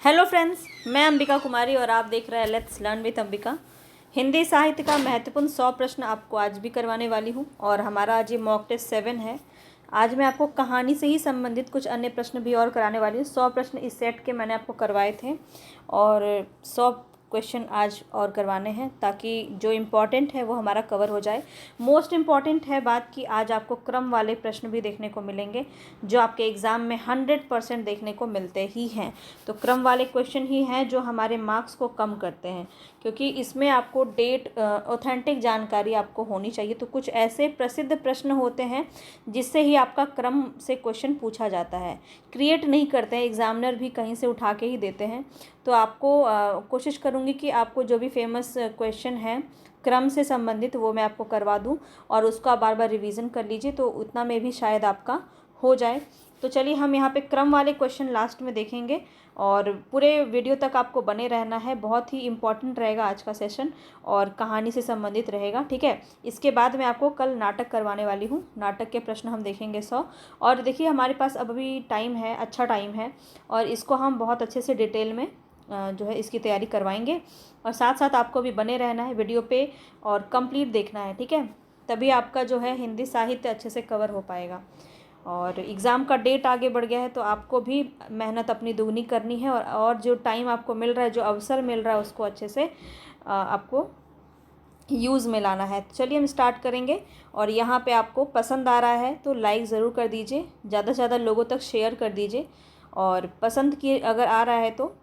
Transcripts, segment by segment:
Hello friends, मैं अंबिका कुमारी और आप देख रहे हैं let's learn with Ambika. Hindi साहित्य का महत्वपूर्ण 100 प्रश्न आपको आज भी करवाने वाली हूँ और हमारा आज ये मॉक टेस्ट 7 है। आज मैं आपको कहानी से ही संबंधित कुछ अन्य प्रश्न भी और कराने वाली हूँ। 100 प्रश्न इस सेट के मैंने आपको करवाए थे और 100 क्वेश्चन आज और करवाने हैं ताकि जो इम्पॉर्टेंट है वो हमारा कवर हो जाए। मोस्ट इम्पॉर्टेंट है बात कि आज आपको क्रम वाले प्रश्न भी देखने को मिलेंगे जो आपके एग्ज़ाम में 100% देखने को मिलते ही हैं। तो क्रम वाले क्वेश्चन ही हैं जो हमारे मार्क्स को कम करते हैं, क्योंकि इसमें आपको डेट ऑथेंटिक जानकारी आपको होनी चाहिए। तो कुछ ऐसे प्रसिद्ध प्रश्न होते हैं जिससे ही आपका क्रम से क्वेश्चन पूछा जाता है, क्रिएट नहीं करते हैं, एग्जामिनर भी कहीं से उठा के ही देते हैं। तो आपको कोशिश करूँगी कि आपको जो भी फेमस क्वेश्चन हैं क्रम से संबंधित वो मैं आपको करवा दूं और उसको आप बार बार रिवीजन कर लीजिए, तो उतना में भी शायद आपका हो जाए। तो चलिए हम यहाँ पे क्रम वाले क्वेश्चन लास्ट में देखेंगे और पूरे वीडियो तक आपको बने रहना है। बहुत ही इम्पॉर्टेंट रहेगा आज का सेशन और कहानी से संबंधित रहेगा, ठीक है। इसके बाद मैं आपको कल नाटक करवाने वाली हूँ। नाटक के प्रश्न हम देखेंगे 100। और देखिए हमारे पास अब भी टाइम है, अच्छा टाइम है और इसको हम बहुत अच्छे से डिटेल में जो है इसकी तैयारी करवाएंगे। और साथ साथ आपको भी बने रहना है वीडियो पे और कंप्लीट देखना है, ठीक है। तभी आपका जो है हिंदी साहित्य अच्छे से कवर हो पाएगा। और एग्ज़ाम का डेट आगे बढ़ गया है तो आपको भी मेहनत अपनी दुगनी करनी है और जो टाइम आपको मिल रहा है, जो अवसर मिल रहा है, उसको अच्छे से आपको यूज़ में लाना है। तो चलिए हम स्टार्ट करेंगे। और यहाँ पे आपको पसंद आ रहा है तो लाइक ज़रूर कर दीजिए, ज़्यादा से ज़्यादा लोगों तक शेयर कर दीजिए। और पसंद की अगर आ रहा है तो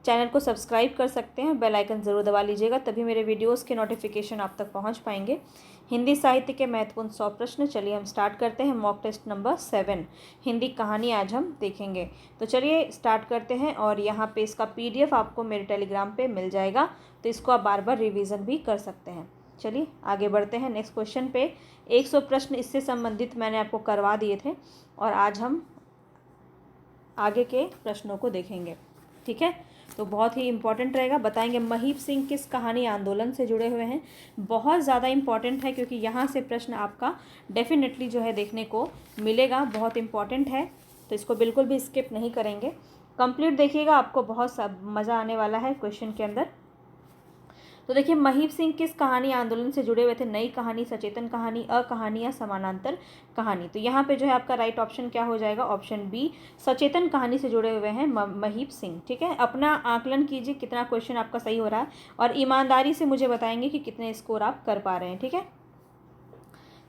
चैनल को सब्सक्राइब कर सकते हैं, बेल आइकन ज़रूर दबा लीजिएगा, तभी मेरे वीडियोस के नोटिफिकेशन आप तक पहुंच पाएंगे। हिंदी साहित्य के महत्वपूर्ण 100 प्रश्न। चलिए हम स्टार्ट करते हैं। मॉक टेस्ट नंबर 7 हिंदी कहानी आज हम देखेंगे। तो चलिए स्टार्ट करते हैं। और यहाँ पे इसका PDF आपको मेरे टेलीग्राम पे मिल जाएगा, तो इसको आप बार बार रिविज़न भी कर सकते हैं। चलिए आगे बढ़ते हैं नेक्स्ट क्वेश्चन पे। 100 प्रश्न इससे संबंधित मैंने आपको करवा दिए थे और आज हम आगे के प्रश्नों को देखेंगे, ठीक है। तो बहुत ही इंपॉर्टेंट रहेगा। बताएंगे महीप सिंह किस कहानी आंदोलन से जुड़े हुए हैं। बहुत ज़्यादा इंपॉर्टेंट है क्योंकि यहाँ से प्रश्न आपका डेफिनेटली जो है देखने को मिलेगा, बहुत इंपॉर्टेंट है। तो इसको बिल्कुल भी स्किप नहीं करेंगे, कंप्लीट देखिएगा, आपको बहुत मज़ा आने वाला है क्वेश्चन के अंदर। तो देखिए महीप सिंह किस कहानी आंदोलन से जुड़े हुए थे। नई कहानी, सचेतन कहानी, अकहानी या समानांतर कहानी। तो यहाँ पे जो है आपका राइट ऑप्शन क्या हो जाएगा, ऑप्शन बी, सचेतन कहानी से जुड़े हुए हैं महीप सिंह, ठीक है। अपना आकलन कीजिए कितना क्वेश्चन आपका सही हो रहा है और ईमानदारी से मुझे बताएंगे कि कितने स्कोर आप कर पा रहे हैं, ठीक है।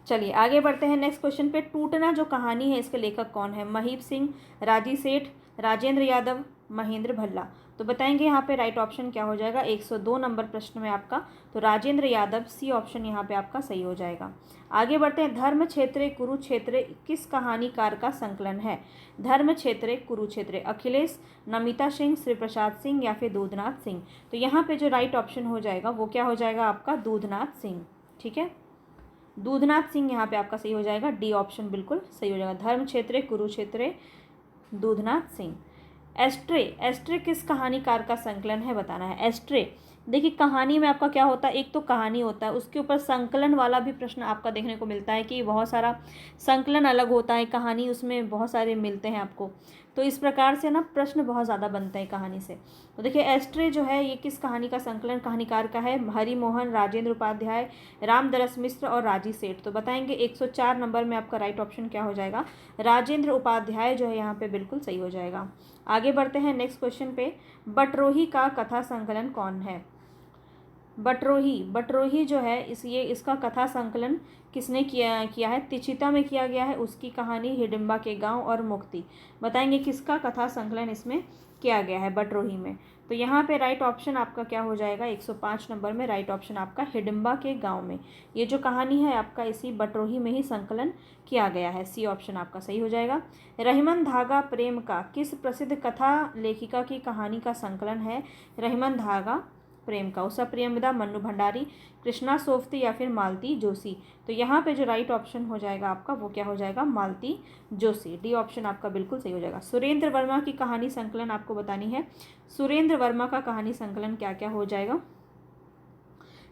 चलिए आगे बढ़ते हैं नेक्स्ट क्वेश्चन पे। टूटना जो कहानी है इसके लेखक कौन है। महीप सिंह, राजी सेठ, राजेंद्र यादव, महेंद्र भल्ला। तो बताएंगे यहाँ पे राइट ऑप्शन क्या हो जाएगा 102 नंबर प्रश्न में आपका। तो राजेंद्र यादव, सी ऑप्शन यहाँ पे आपका सही हो जाएगा। आगे बढ़ते हैं। धर्म क्षेत्र कुरुक्षेत्र किस कहानीकार का संकलन है। धर्म क्षेत्र कुरुक्षेत्र, अखिलेश, नमिता सिंह, श्री प्रसाद सिंह या फिर दूधनाथ सिंह। तो यहाँ पे जो राइट ऑप्शन हो जाएगा वो क्या हो जाएगा आपका दूधनाथ सिंह, ठीक है। दूधनाथ सिंह यहाँ पे आपका सही हो जाएगा, डी ऑप्शन बिल्कुल सही हो जाएगा। धर्म क्षेत्र कुरुक्षेत्र, दूधनाथ सिंह। एस्ट्रे, एस्ट्रे किस कहानीकार का संकलन है बताना है। एस्ट्रे देखिए कहानी में आपका क्या होता है, एक तो कहानी होता है, उसके ऊपर संकलन वाला भी प्रश्न आपका देखने को मिलता है कि बहुत सारा संकलन अलग होता है, कहानी उसमें बहुत सारे मिलते हैं आपको। तो इस प्रकार से ना प्रश्न बहुत ज़्यादा बनते हैं कहानी से। तो देखिए एस्ट्रे जो है ये किस कहानी का संकलन कहानीकार का है। हरिमोहन, राजेंद्र उपाध्याय, रामदरस मिश्र और राजी सेठ। तो बताएंगे 104 नंबर में आपका राइट ऑप्शन क्या हो जाएगा, राजेंद्र उपाध्याय जो है यहाँ पे बिल्कुल सही हो जाएगा। आगे बढ़ते हैं नेक्स्ट क्वेश्चन पे। बटरोही का कथा संकलन कौन है। बटरोही, बटरोही जो है इसका कथा संकलन किसने किया है। तिचिता में किया गया है। उसकी कहानी, हिडिंबा के गांव और मुक्ति। बताएंगे किसका कथा संकलन इसमें किया गया है बटरोही में। तो यहाँ पे राइट ऑप्शन आपका क्या हो जाएगा 105 नंबर में राइट ऑप्शन आपका हिडिंबा के गांव में। ये जो कहानी है आपका इसी बटरोही में ही संकलन किया गया है, सी ऑप्शन आपका सही हो जाएगा। रहीमन धागा प्रेम का किस प्रसिद्ध कथा लेखिका की कहानी का संकलन है। रहीमन धागा प्रेम का, उषा प्रियमदा, मन्नू भंडारी, कृष्णा सोफ्ती या फिर मालती जोशी। तो यहाँ पे जो राइट ऑप्शन हो जाएगा आपका वो क्या हो जाएगा मालती जोशी, डी ऑप्शन आपका बिल्कुल सही हो जाएगा। सुरेंद्र वर्मा की कहानी संकलन आपको बतानी है। सुरेंद्र वर्मा का कहानी संकलन क्या क्या हो जाएगा।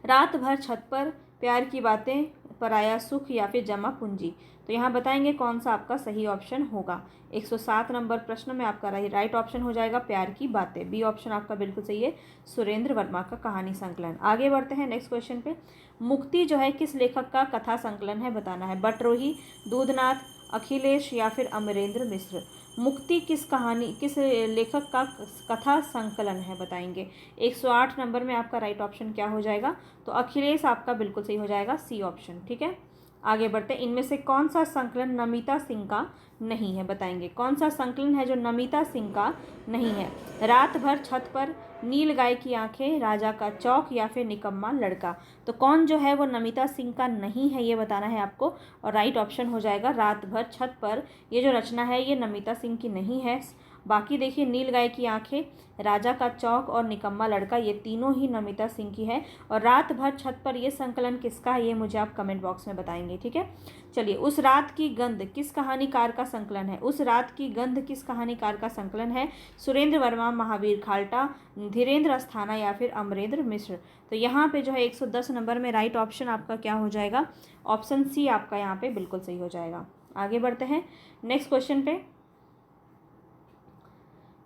रात भर छत पर, प्यार की बातें, पराया सुख या फिर जमा पूंजी। तो यहाँ बताएंगे कौन सा आपका सही ऑप्शन होगा। 107 नंबर प्रश्न में आपका राइट ऑप्शन हो जाएगा प्यार की बातें। बी ऑप्शन आपका बिल्कुल सही है, सुरेंद्र वर्मा का कहानी संकलन। आगे बढ़ते हैं नेक्स्ट क्वेश्चन पे। मुक्ति जो है किस लेखक का कथा संकलन है, बताना है। बटरोही, दूधनाथ, अखिलेश या फिर अमरेंद्र मिश्र। मुक्ति किस लेखक का कथा संकलन है, बताएंगे। 108 नंबर में आपका राइट ऑप्शन क्या हो जाएगा, तो अखिलेश आपका बिल्कुल सही हो जाएगा, सी ऑप्शन। ठीक है, आगे बढ़ते हैं। इनमें से कौन सा संकलन नमिता सिंह का नहीं है, बताएंगे। कौन सा संकलन है जो नमिता सिंह का नहीं है। रात भर छत पर, नील गाय की आंखें, राजा का चौक या फिर निकम्मा लड़का। तो कौन जो है वो नमिता सिंह का नहीं है ये बताना है आपको, और राइट ऑप्शन हो जाएगा रात भर छत पर। ये जो रचना है ये नमिता सिंह की नहीं है। बाकी देखिए, नील गाय की आंखें, राजा का चौक और निकम्मा लड़का, ये तीनों ही नमिता सिंह की है। और रात भर छत पर ये संकलन किसका है ये मुझे आप कमेंट बॉक्स में बताएंगे। ठीक है, चलिए। उस रात की गंध किस कहानीकार का संकलन है। उस रात की गंध किस कहानीकार का संकलन है। सुरेंद्र वर्मा, महावीर खाल्टा, धीरेन्द्र अस्थाना या फिर अमरेंद्र मिश्र। तो यहाँ पे जो है 110 नंबर में राइट ऑप्शन आपका क्या हो जाएगा, ऑप्शन सी आपका यहाँ पे बिल्कुल सही हो जाएगा। आगे बढ़ते हैं नेक्स्ट क्वेश्चन पे।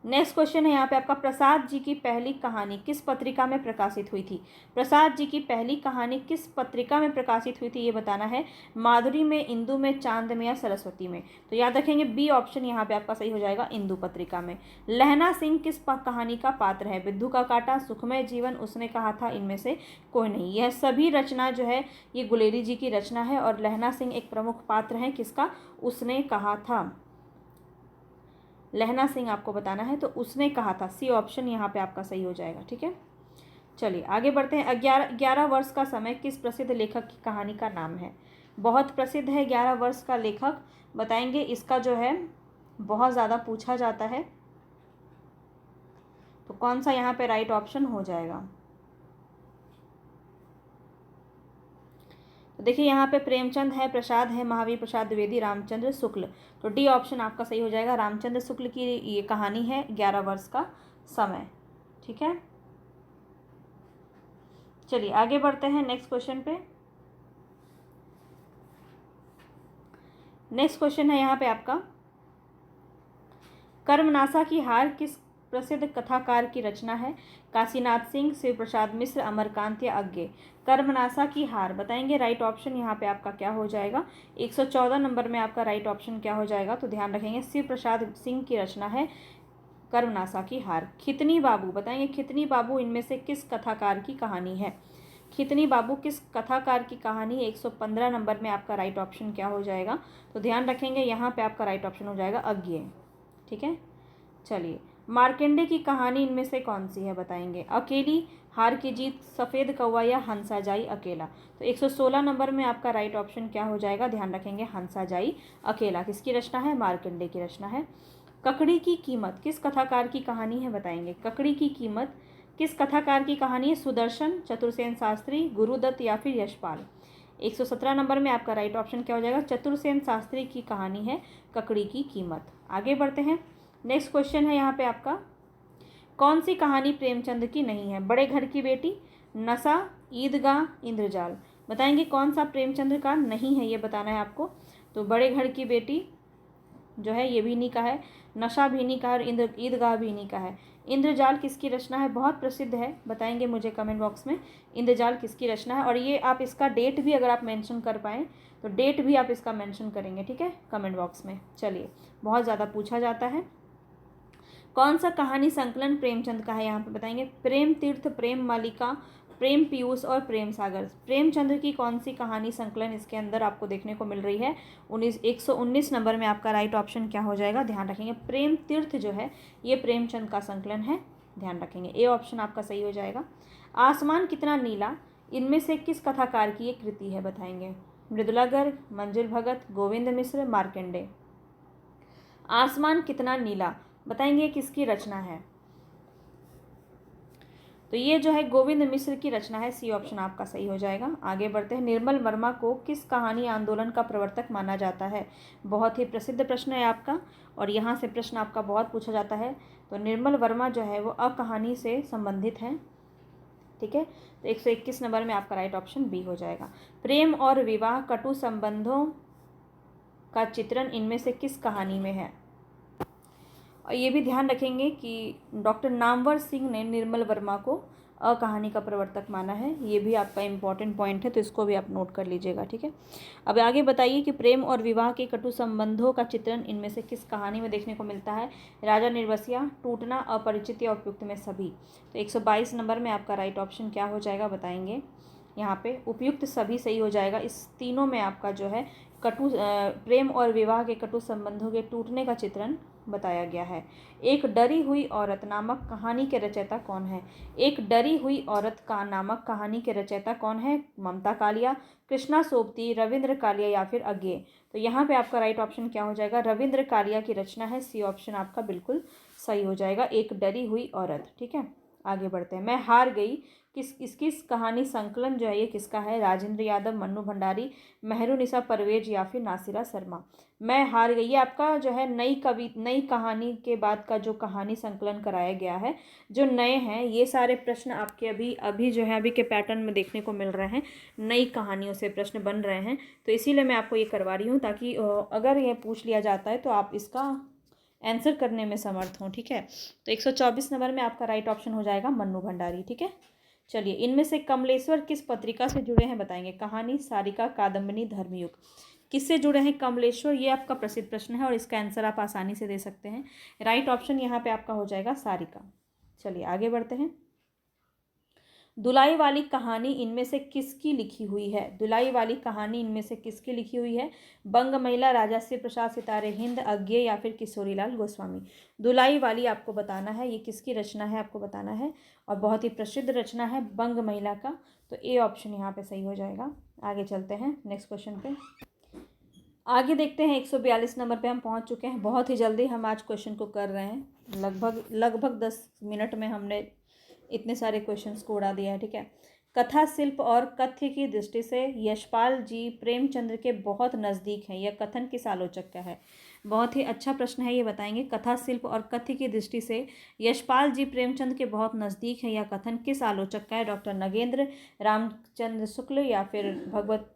नेक्स्ट क्वेश्चन है यहाँ पे आपका, प्रसाद जी की पहली कहानी किस पत्रिका में प्रकाशित हुई थी। प्रसाद जी की पहली कहानी किस पत्रिका में प्रकाशित हुई थी ये बताना है। माधुरी में, इंदु में, चांद में या सरस्वती में। तो याद रखेंगे बी ऑप्शन यहाँ पे आपका सही हो जाएगा, इंदु पत्रिका में। लहना सिंह किस कहानी का पात्र है। बिद्धू का कांटा, सुखमय जीवन, उसने कहा था, इनमें से कोई नहीं। यह सभी रचना जो है ये गुलेरी जी की रचना है, और लहना सिंह एक प्रमुख पात्र है किसका, उसने कहा था। लहना सिंह आपको बताना है, तो उसने कहा था, सी ऑप्शन यहाँ पे आपका सही हो जाएगा। ठीक है, चलिए आगे बढ़ते हैं। 11 वर्ष का समय किस प्रसिद्ध लेखक की कहानी का नाम है। बहुत प्रसिद्ध है 11 वर्ष का लेखक, बताएंगे। इसका जो है बहुत ज़्यादा पूछा जाता है, तो कौन सा यहाँ पे राइट ऑप्शन हो जाएगा। तो देखिए यहाँ पे प्रेमचंद है, प्रसाद है, महावीर प्रसाद द्विवेदी, रामचंद्र शुक्ल। तो डी ऑप्शन आपका सही हो जाएगा, रामचंद्र शुक्ल की ये कहानी है 11 वर्ष का समय। ठीक है, चलिए आगे बढ़ते हैं नेक्स्ट क्वेश्चन पे। नेक्स्ट क्वेश्चन है यहाँ पे आपका, कर्मनासा की हार किस प्रसिद्ध कथाकार की रचना है। काशीनाथ सिंह, शिव प्रसाद मिश्र, अमरकांत या अज्ञे। कर्मनासा की हार, बताएंगे। राइट ऑप्शन यहाँ पे आपका क्या हो जाएगा, 114 नंबर में आपका राइट ऑप्शन क्या हो जाएगा, तो ध्यान रखेंगे शिव प्रसाद सिंह की रचना है कर्मनासा की हार। खितनी बाबू, बताएंगे। खितनी बाबू इनमें से किस कथाकार की कहानी है। खितनी बाबू किस कथाकार की कहानी है। 115 नंबर में आपका राइट ऑप्शन क्या हो जाएगा, तो ध्यान रखेंगे यहाँ पे आपका राइट ऑप्शन हो जाएगा अज्ञे। ठीक है, चलिए। मार्कंडे की कहानी इनमें से कौन सी है, बताएंगे। अकेली, हार की जीत, सफ़ेद कौवा या हंसा जाई अकेला। तो 116 नंबर में आपका राइट ऑप्शन क्या हो जाएगा, ध्यान रखेंगे हंसा जाई अकेला। किसकी रचना है, मार्कंडे की रचना है। ककड़ी की कीमत किस कथाकार की कहानी है, बताएंगे। ककड़ी की कीमत किस कथाकार की कहानी है। सुदर्शन, चतुर्सेन शास्त्री, गुरुदत्त या फिर यशपाल। 117 नंबर में आपका राइट ऑप्शन क्या हो जाएगा, चतुर्सेन शास्त्री की कहानी है ककड़ी की कीमत। आगे बढ़ते हैं नेक्स्ट क्वेश्चन है यहाँ पे आपका, कौन सी कहानी प्रेमचंद की नहीं है। बड़े घर की बेटी, नशा, ईदगाह, इंद्रजाल। बताएंगे कौन सा प्रेमचंद का नहीं है ये बताना है आपको। तो बड़े घर की बेटी जो है ये भी नहीं का है, नशा भी नहीं का है, और ईदगाह भी नहीं का है। इंद्रजाल किसकी रचना है, बहुत प्रसिद्ध है, बताएंगे मुझे कमेंट बॉक्स में इंद्रजाल किसकी रचना है। और ये आप इसका डेट भी अगर आप मेंशन कर पाएँ तो डेट भी आप इसका मेंशन करेंगे, ठीक है, कमेंट बॉक्स में। चलिए, बहुत ज़्यादा पूछा जाता है। कौन सा कहानी संकलन प्रेमचंद का है, यहाँ पे बताएंगे। प्रेम तीर्थ, प्रेम मालिका, प्रेम पीयूष और प्रेम सागर। प्रेमचंद्र की कौन सी कहानी संकलन इसके अंदर आपको देखने को मिल रही है। 119 नंबर में आपका राइट ऑप्शन क्या हो जाएगा, ध्यान रखेंगे। प्रेम तीर्थ जो है ये प्रेमचंद का संकलन है, ध्यान रखेंगे। ए ऑप्शन आपका सही हो जाएगा। आसमान कितना नीला इनमें से किस कथाकार की ये कृति है, बताएंगे। मृदुला गर्ग, मंजुल भगत, गोविंद मिश्र, मार्कंडे। आसमान कितना नीला, बताएंगे किसकी रचना है। तो ये जो है गोविंद मिश्र की रचना है, सी ऑप्शन आपका सही हो जाएगा। आगे बढ़ते हैं। निर्मल वर्मा को किस कहानी आंदोलन का प्रवर्तक माना जाता है। बहुत ही प्रसिद्ध प्रश्न है आपका, और यहाँ से प्रश्न आपका बहुत पूछा जाता है। तो निर्मल वर्मा जो है वो अकहानी से संबंधित है, ठीक है, तो 121 नंबर में आपका राइट ऑप्शन बी हो जाएगा। प्रेम और विवाह कटु संबंधों का चित्रण इनमें से किस कहानी में है? और ये भी ध्यान रखेंगे कि डॉक्टर नामवर सिंह ने निर्मल वर्मा को कहानी का प्रवर्तक माना है। ये भी आपका इम्पॉर्टेंट पॉइंट है, तो इसको भी आप नोट कर लीजिएगा, ठीक है। अब आगे बताइए कि प्रेम और विवाह के कटु संबंधों का चित्रण इनमें से किस कहानी में देखने को मिलता है? राजा निर्वसिया, टूटना, अपरिचित या उपयुक्त में सभी। तो 122 नंबर में आपका राइट ऑप्शन क्या हो जाएगा बताएंगे? यहाँ पे उपयुक्त सभी सही हो जाएगा। इस तीनों में आपका जो है प्रेम और विवाह के कटु संबंधों के टूटने का चित्रण बताया गया है। एक डरी हुई औरत नामक कहानी के रचयिता कौन है? एक डरी हुई औरत का नामक कहानी के रचयिता कौन है? ममता कालिया, कृष्णा सोबती, रविंद्र कालिया या फिर अज्ञे। तो यहाँ पे आपका राइट ऑप्शन क्या हो जाएगा? रविंद्र कालिया की रचना है। सी ऑप्शन आपका बिल्कुल सही हो जाएगा, एक डरी हुई औरत, ठीक है। आगे बढ़ते हैं। मैं हार गई इसकी कहानी संकलन जो है ये किसका है? राजेंद्र यादव, मन्नू भंडारी, मेहरुनिसा परवेज या फिर नासिरा शर्मा। मैं हार गई, ये आपका जो है नई कहानी के बाद का जो कहानी संकलन कराया गया है, जो नए हैं ये सारे प्रश्न आपके अभी जो है अभी के पैटर्न में देखने को मिल रहे हैं। नई कहानियों से प्रश्न बन रहे हैं, तो इसीलिए मैं आपको ये करवा रही हूँ ताकि अगर ये पूछ लिया जाता है तो आप इसका आंसर करने में समर्थ हों, ठीक है। तो 124 नंबर में आपका राइट ऑप्शन हो जाएगा मन्नू भंडारी, ठीक है। चलिए, इनमें से कमलेश्वर किस पत्रिका से जुड़े हैं बताएंगे? कहानी, सारिका, कादम्बिनी, धर्मयुग। किससे जुड़े हैं कमलेश्वर? ये आपका प्रसिद्ध प्रश्न है और इसका आंसर आप आसानी से दे सकते हैं। राइट ऑप्शन यहाँ पे आपका हो जाएगा सारिका। चलिए आगे बढ़ते हैं। दुलाई वाली कहानी इनमें से किसकी लिखी हुई है? दुलाई वाली कहानी इनमें से किसकी लिखी हुई है? बंग महिला, राजश्री प्रसाद, सितारे हिंद, अज्ञे या फिर किशोरीलाल गोस्वामी। दुलाई वाली आपको बताना है, ये किसकी रचना है आपको बताना है, और बहुत ही प्रसिद्ध रचना है बंग महिला का। तो ए ऑप्शन यहाँ पे सही हो जाएगा। आगे चलते हैं नेक्स्ट क्वेश्चन पे। आगे देखते हैं 142 नंबर पे हम पहुँच चुके हैं। बहुत ही जल्दी हम आज क्वेश्चन को कर रहे हैं। लगभग 10 मिनट में हमने इतने सारे क्वेश्चंस को उड़ा दिया है, ठीक है। कथा शिल्प और कथ्य की दृष्टि से यशपाल जी प्रेमचंद्र के बहुत नज़दीक हैं, यह कथन किस आलोचक का है? बहुत ही अच्छा प्रश्न है, ये बताएंगे। कथा शिल्प और कथ्य की दृष्टि से यशपाल जी प्रेमचंद्र के बहुत नज़दीक है, यह कथन किस आलोचक का है? डॉक्टर नगेंद्र, रामचंद्र शुक्ल या फिर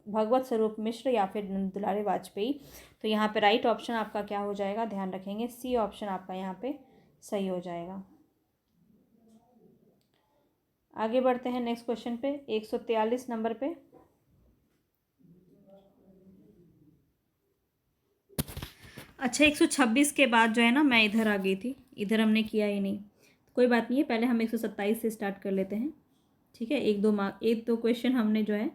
भगवत स्वरूप मिश्र या फिर दुलारे वाजपेयी। तो यहाँ पे राइट ऑप्शन आपका क्या हो जाएगा? ध्यान रखेंगे, सी ऑप्शन आपका यहाँ पे सही हो जाएगा। आगे बढ़ते हैं नेक्स्ट क्वेश्चन पे 143 नंबर पे। अच्छा, 126 के बाद जो है ना मैं इधर आ गई थी, इधर हमने किया ही नहीं। कोई बात नहीं है, पहले हम 127 से स्टार्ट कर लेते हैं, ठीक है। एक दो क्वेश्चन हमने जो है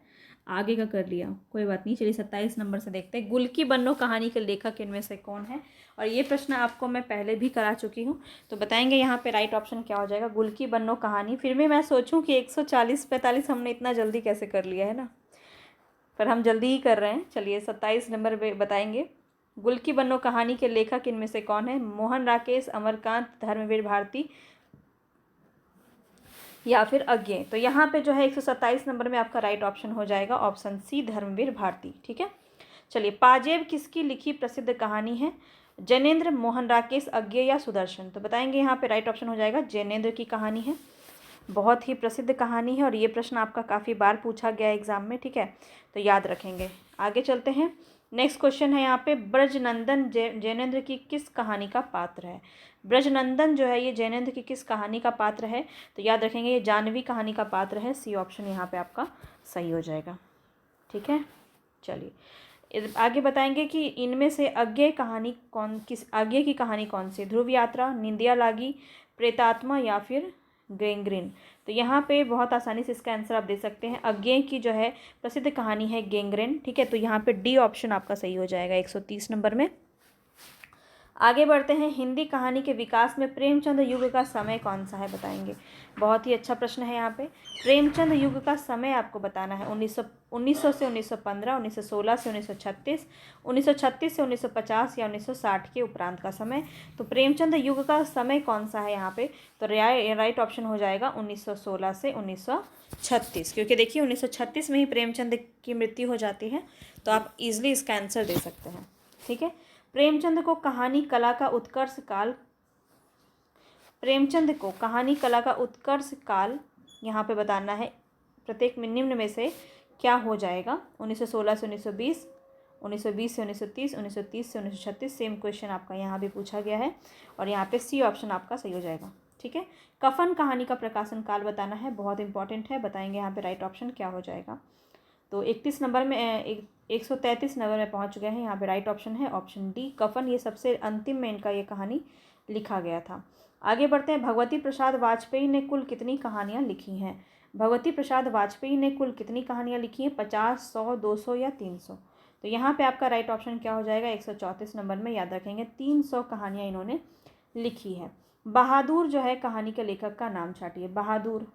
आगे का कर लिया, कोई बात नहीं। चलिए 27 नंबर से देखते हैं। गुल की बन्नो कहानी के लेखक इनमें से कौन है? और ये प्रश्न आपको मैं पहले भी करा चुकी हूँ, तो बताएंगे यहाँ पे राइट ऑप्शन क्या हो जाएगा? गुल की बन्नो कहानी। फिर भी मैं सोचूं कि 140-45 हमने इतना जल्दी कैसे कर लिया है ना, पर हम जल्दी ही कर रहे हैं। चलिए 27 नंबर पे बताएंगे। गुल की बन्नो कहानी के लेखक इनमें से कौन है? मोहन राकेश, अमरकांत, धर्मवीर भारती या फिर अज्ञे। तो यहाँ पे जो है 127 नंबर में आपका राइट ऑप्शन हो जाएगा ऑप्शन सी, धर्मवीर भारती, ठीक है। चलिए, पाजेब किसकी लिखी प्रसिद्ध कहानी है? जैनेन्द्र, मोहन राकेश, अज्ञे या सुदर्शन। तो बताएंगे यहाँ पे राइट ऑप्शन हो जाएगा जैनेन्द्र की कहानी है। बहुत ही प्रसिद्ध कहानी है और ये प्रश्न आपका काफ़ी बार पूछा गया एग्जाम में, ठीक है, तो याद रखेंगे। आगे चलते हैं। नेक्स्ट क्वेश्चन है यहाँ पे, ब्रजनंदन जैनेन्द्र की किस कहानी का पात्र है? ब्रजनंदन जो है ये जैनेन्द्र की किस कहानी का पात्र है? तो याद रखेंगे ये जानवी कहानी का पात्र है। सी ऑप्शन यहाँ पे आपका सही हो जाएगा, ठीक है। चलिए आगे बताएंगे कि इनमें से आगे की कहानी कौन सी? ध्रुव यात्रा, निंदिया लागी, प्रेतात्मा या फिर गैंग्रीन। तो यहाँ पे बहुत आसानी से इसका आंसर आप दे सकते हैं। अज्ञे की जो है प्रसिद्ध कहानी है गैंग्रीन, ठीक है। तो यहाँ पे डी ऑप्शन आपका सही हो जाएगा 130 नंबर में। आगे बढ़ते हैं। हिंदी कहानी के विकास में प्रेमचंद युग का समय कौन सा है बताएंगे? बहुत ही अच्छा प्रश्न है। यहाँ पे प्रेमचंद युग का समय आपको बताना है। 1900 से 1915, 1916 से 1936, 1936 से 1950 या 1960 के उपरांत का समय। तो प्रेमचंद युग का समय कौन सा है यहाँ पे? तो राइट ऑप्शन हो जाएगा 1916 से 1936, क्योंकि देखिए 1936 में ही प्रेमचंद की मृत्यु हो जाती है, तो आप इजिली इसका आंसर दे सकते हैं, ठीक है। प्रेमचंद को कहानी कला का उत्कर्ष काल यहाँ पे बताना है प्रत्येक निम्न में से क्या हो जाएगा। 1916 से 1920, 1920 से 1930, 1930 से 1936। सेम क्वेश्चन आपका यहाँ भी पूछा गया है और यहाँ पे सी ऑप्शन आपका सही हो जाएगा। ठीक है, कफन कहानी का प्रकाशन काल बताना है, बहुत इंपॉर्टेंट है, बताएंगे यहाँ पे राइट ऑप्शन क्या हो जाएगा। तो 31 नंबर में 133 नंबर में पहुँच गए हैं। यहाँ पे राइट ऑप्शन है ऑप्शन डी कफन। ये सबसे अंतिम में इनका ये कहानी लिखा गया था। आगे बढ़ते हैं। भगवती प्रसाद वाजपेयी ने कुल कितनी कहानियाँ लिखी हैं? भगवती प्रसाद वाजपेयी ने कुल कितनी कहानियाँ लिखी हैं? 50, 100, 200 या 300? तो यहाँ पे आपका राइट ऑप्शन क्या हो जाएगा? 134 नंबर में याद रखेंगे 300 कहानियाँ इन्होंने लिखी है। बहादुर जो है कहानी के लेखक का नाम छाटिए। बहादुर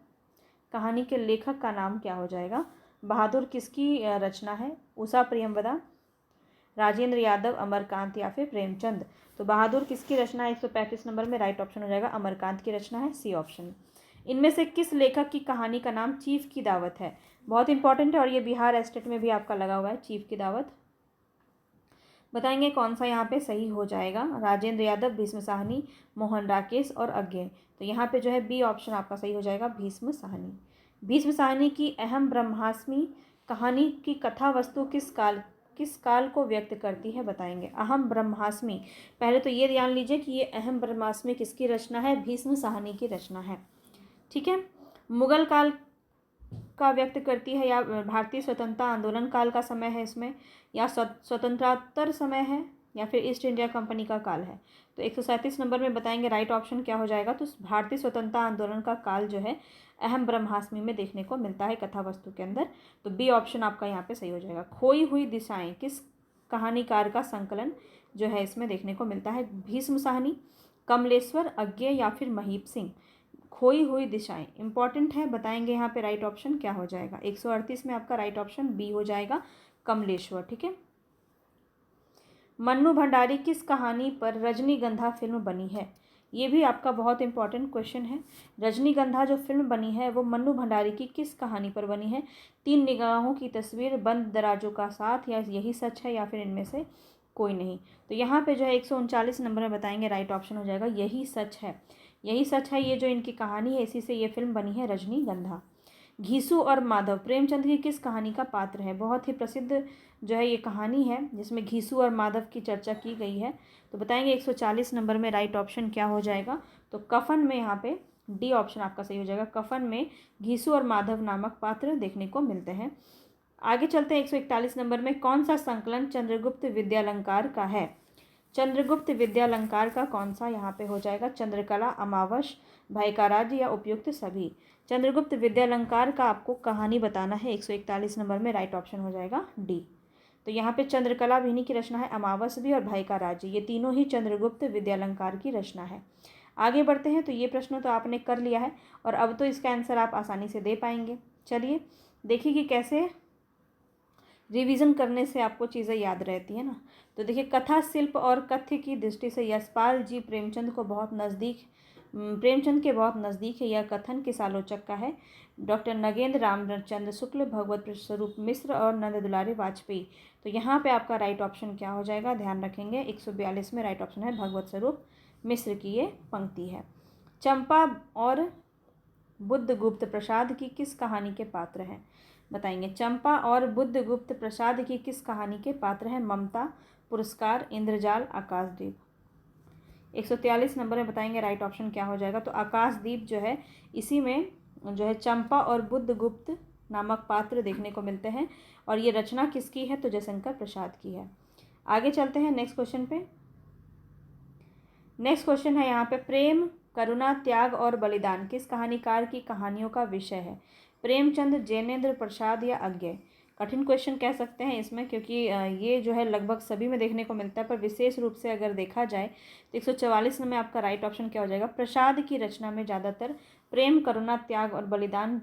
कहानी के लेखक का नाम क्या हो जाएगा? बहादुर किसकी रचना है? उषा प्रियंवदा, राजेंद्र यादव, अमरकांत या फिर प्रेमचंद? तो बहादुर किसकी रचना है? 135 नंबर में राइट ऑप्शन हो जाएगा अमरकांत की रचना है, सी ऑप्शन। इनमें से किस लेखक की कहानी का नाम चीफ की दावत है? बहुत इंपॉर्टेंट है और ये बिहार स्टेट में भी आपका लगा हुआ है, चीफ की दावत। बताएंगे कौन सा यहाँ पे सही हो जाएगा। राजेंद्र यादव, भीष्म साहनी, मोहन राकेश और अज्ञे। तो यहाँ पे जो है बी ऑप्शन आपका सही हो जाएगा, भीष्म साहनी। भीष्म साहनी की अहम ब्रह्मास्मि कहानी की कथा वस्तु किस काल को व्यक्त करती है? बताएंगे। अहम ब्रह्मास्मि, पहले तो ये ध्यान लीजिए कि ये अहम ब्रह्मास्मि किसकी रचना है? भीष्म साहनी की रचना है। ठीक है, मुगल काल का व्यक्त करती है या भारतीय स्वतंत्रता आंदोलन काल का समय है इसमें, या स्वतंत्रोत्तर समय है, या फिर ईस्ट इंडिया कंपनी का काल है? तो 137 नंबर में बताएंगे राइट ऑप्शन क्या हो जाएगा। तो भारतीय स्वतंत्रता आंदोलन का काल जो है अहम ब्रह्मास्मि में देखने को मिलता है कथा वस्तु के अंदर। तो बी ऑप्शन आपका यहाँ पे सही हो जाएगा। खोई हुई दिशाएं किस कहानीकार का संकलन जो है इसमें देखने को मिलता है? भीष्म साहनी, कमलेश्वर, अज्ञे या फिर महीप सिंह? खोई हुई दिशाएं इंपॉर्टेंट है, बताएंगे यहाँ पे राइट ऑप्शन क्या हो जाएगा। 138 में आपका राइट ऑप्शन बी हो जाएगा, कमलेश्वर। ठीक है, मन्नू भंडारी किस कहानी पर रजनीगंधा फिल्म बनी है? ये भी आपका बहुत इंपॉर्टेंट क्वेश्चन है। रजनीगंधा जो फिल्म बनी है वो मन्नू भंडारी की किस कहानी पर बनी है? 3 निगाहों की तस्वीर, बंद दराजों का साथ, या यही सच है, या फिर इनमें से कोई नहीं? तो यहाँ पे जो है 139 नंबर में बताएंगे राइट ऑप्शन हो जाएगा यही सच है। यही सच है, ये जो इनकी कहानी है इसी से ये फिल्म बनी है रजनीगंधा। घीसू और माधव प्रेमचंद की किस कहानी का पात्र है? बहुत ही प्रसिद्ध जो है ये कहानी है जिसमें घीसू और माधव की चर्चा की गई है। तो बताएंगे 140 नंबर में राइट ऑप्शन क्या हो जाएगा। तो कफन में यहाँ पे डी ऑप्शन आपका सही हो जाएगा। कफन में घीसू और माधव नामक पात्र देखने को मिलते हैं। आगे चलते हैं 141 नंबर में। कौन सा संकलन चंद्रगुप्त विद्यालंकार का है? चंद्रगुप्त विद्यालंकार का कौन सा यहाँ पे हो जाएगा? चंद्रकला, अमावस, भय का राज्य या उपयुक्त सभी? चंद्रगुप्त विद्यालंकार का आपको कहानी बताना है। 141 नंबर में राइट ऑप्शन हो जाएगा डी। तो यहाँ पे चंद्रकला भी इन्हीं की रचना है, अमावस भी और भय का राज्य, ये तीनों ही चंद्रगुप्त विद्यालंकार की रचना है। आगे बढ़ते हैं। तो ये प्रश्न तो आपने कर लिया है और अब तो इसका आंसर आप आसानी से दे पाएंगे। चलिए देखिए कि कैसे रिवीजन करने से आपको चीज़ें याद रहती है ना। तो देखिए, कथा शिल्प और कथ्य की दृष्टि से यशपाल जी प्रेमचंद के बहुत नज़दीक है। यह कथन किस आलोचक का है? डॉक्टर नगेंद्र रामचंद्र शुक्ल, भगवत स्वरूप मिश्र और नंद दुलारी वाजपेयी। तो यहाँ पे आपका राइट ऑप्शन क्या हो जाएगा? ध्यान रखेंगे 142 में राइट ऑप्शन है भगवत स्वरूप मिश्र की ये पंक्ति है। चंपा और बुद्धगुप्त प्रसाद की किस कहानी के पात्र हैं? बताएंगे। चंपा और बुद्धगुप्त प्रसाद की किस कहानी के पात्र हैं? ममता, पुरस्कार, इंद्रजाल, आकाशदीप। 143 नंबर में बताएंगे राइट ऑप्शन क्या हो जाएगा। तो आकाशदीप जो है इसी में जो है चंपा और बुद्धगुप्त नामक पात्र देखने को मिलते हैं और ये रचना किसकी है? तो जयशंकर प्रसाद की है। आगे चलते हैं नेक्स्ट क्वेश्चन पे। नेक्स्ट क्वेश्चन है यहाँ पे, प्रेम, करुणा, त्याग और बलिदान किस कहानीकार की कहानियों का विषय है? प्रेमचंद, जैनेन्द्र प्रसाद या अज्ञे? कठिन क्वेश्चन कह सकते हैं इसमें, क्योंकि ये जो है लगभग सभी में देखने को मिलता है, पर विशेष रूप से अगर देखा जाए तो 144 में आपका राइट ऑप्शन क्या हो जाएगा? प्रसाद की रचना में ज़्यादातर प्रेम, करुणा, त्याग और बलिदान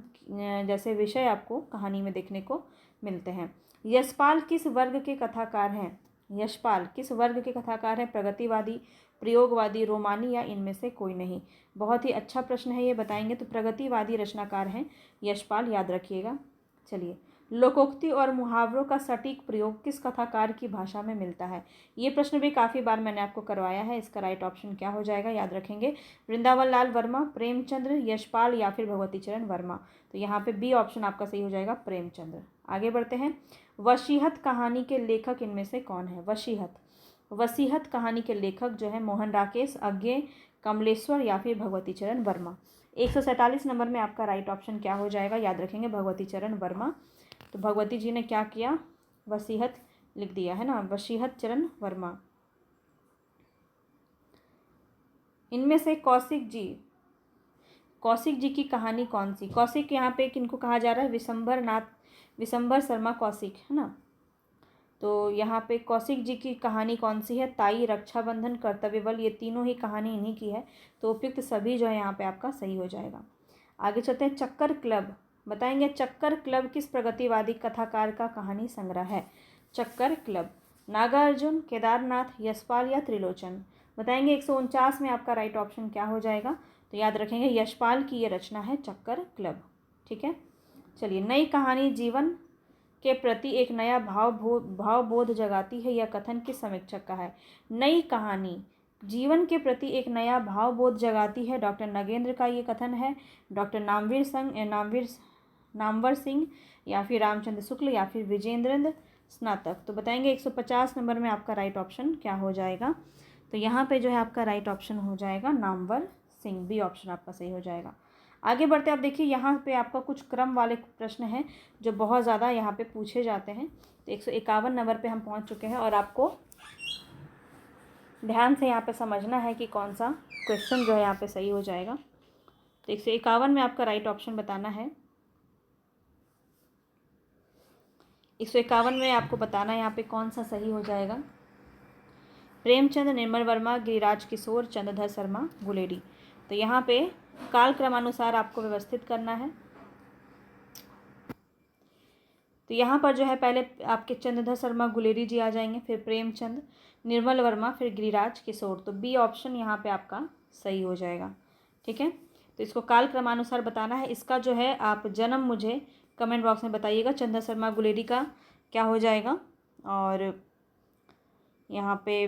जैसे विषय आपको कहानी में देखने को मिलते हैं। यशपाल किस वर्ग के कथाकार हैं? यशपाल किस वर्ग के कथाकार हैं? प्रगतिवादी, प्रयोगवादी, रोमानी या इनमें से कोई नहीं? बहुत ही अच्छा प्रश्न है ये, बताएंगे। तो प्रगतिवादी रचनाकार हैं यशपाल, याद रखिएगा। चलिए, लोकोक्ति और मुहावरों का सटीक प्रयोग किस कथाकार की भाषा में मिलता है? ये प्रश्न भी काफ़ी बार मैंने आपको करवाया है। इसका राइट ऑप्शन क्या हो जाएगा, याद रखेंगे। वृंदावन लाल वर्मा, प्रेमचंद्र, यशपाल या फिर भगवती चरण वर्मा। तो यहाँ पे बी ऑप्शन आपका सही हो जाएगा, प्रेमचंद्र। आगे बढ़ते हैं। वसीहत कहानी के लेखक इनमें से कौन है? वसीहत कहानी के लेखक जो है मोहन राकेश, अज्ञे, कमलेश्वर या फिर भगवती चरण वर्मा। 147 नंबर में आपका राइट ऑप्शन क्या हो जाएगा, याद रखेंगे, भगवती चरण वर्मा। तो भगवती जी ने क्या किया, वसीहत लिख दिया है ना, वसीहत चरण वर्मा। इनमें से कौशिक जी की कहानी कौन सी? कौशिक यहाँ पे किनको कहा जा रहा है? विशंबर शर्मा कौशिक, है ना। तो यहाँ पे कौशिक जी की कहानी कौन सी है? ताई, रक्षाबंधन, कर्तव्य बल, ये तीनों ही कहानी इन्हीं की है। तो उपयुक्त सभी जो है यहाँ पे आपका सही हो जाएगा। आगे चलते हैं। चक्कर क्लब बताएंगे। चक्कर क्लब किस प्रगतिवादी कथाकार का कहानी संग्रह है? चक्कर क्लब। नागार्जुन, केदारनाथ, यशपाल या त्रिलोचन? बताएंगे। 149 में आपका राइट ऑप्शन क्या हो जाएगा? तो याद रखेंगे, यशपाल की ये रचना है चक्कर क्लब। ठीक है, चलिए। नई कहानी जीवन के प्रति एक नया भावबोध जगाती है, यह कथन किस समीक्षक का है? नई कहानी जीवन के प्रति एक नया भावबोध जगाती है, डॉक्टर नगेंद्र का ये कथन है, डॉक्टर नामवर सिंह या फिर रामचंद्र शुक्ल या फिर विजेंद्र स्नातक? तो बताएंगे 150 नंबर में आपका राइट ऑप्शन क्या हो जाएगा? तो यहाँ पे जो है आपका राइट ऑप्शन हो जाएगा नामवर सिंह, बी ऑप्शन आपका सही हो जाएगा। आगे बढ़ते आप देखिए, यहाँ पे आपका कुछ क्रम वाले प्रश्न हैं जो बहुत ज़्यादा यहाँ पे पूछे जाते हैं। तो 151 नंबर पे हम पहुँच चुके हैं और आपको ध्यान से यहाँ पे समझना है कि कौन सा क्वेश्चन जो है यहाँ पे सही हो जाएगा। तो 151 में आपका राइट ऑप्शन बताना है। 151 में आपको बताना है यहाँ पे कौन सा सही हो जाएगा। प्रेमचंद, निर्मल वर्मा, गिरिराज किशोर, चंद्रधर शर्मा, गुलेरी। तो यहाँ पे काल क्रमानुसार आपको व्यवस्थित करना है। तो यहाँ पर जो है पहले आपके चंद्रधर शर्मा गुलेरी जी आ जाएंगे, फिर प्रेमचंद, निर्मल वर्मा, फिर गिरिराज किशोर। तो बी ऑप्शन यहाँ पे आपका सही हो जाएगा। ठीक है, तो इसको काल क्रमानुसार बताना है। इसका जो है आप जन्म मुझे कमेंट बॉक्स में बताइएगा। चंद्रधर शर्मा गुलेरी का क्या हो जाएगा, और यहाँ पे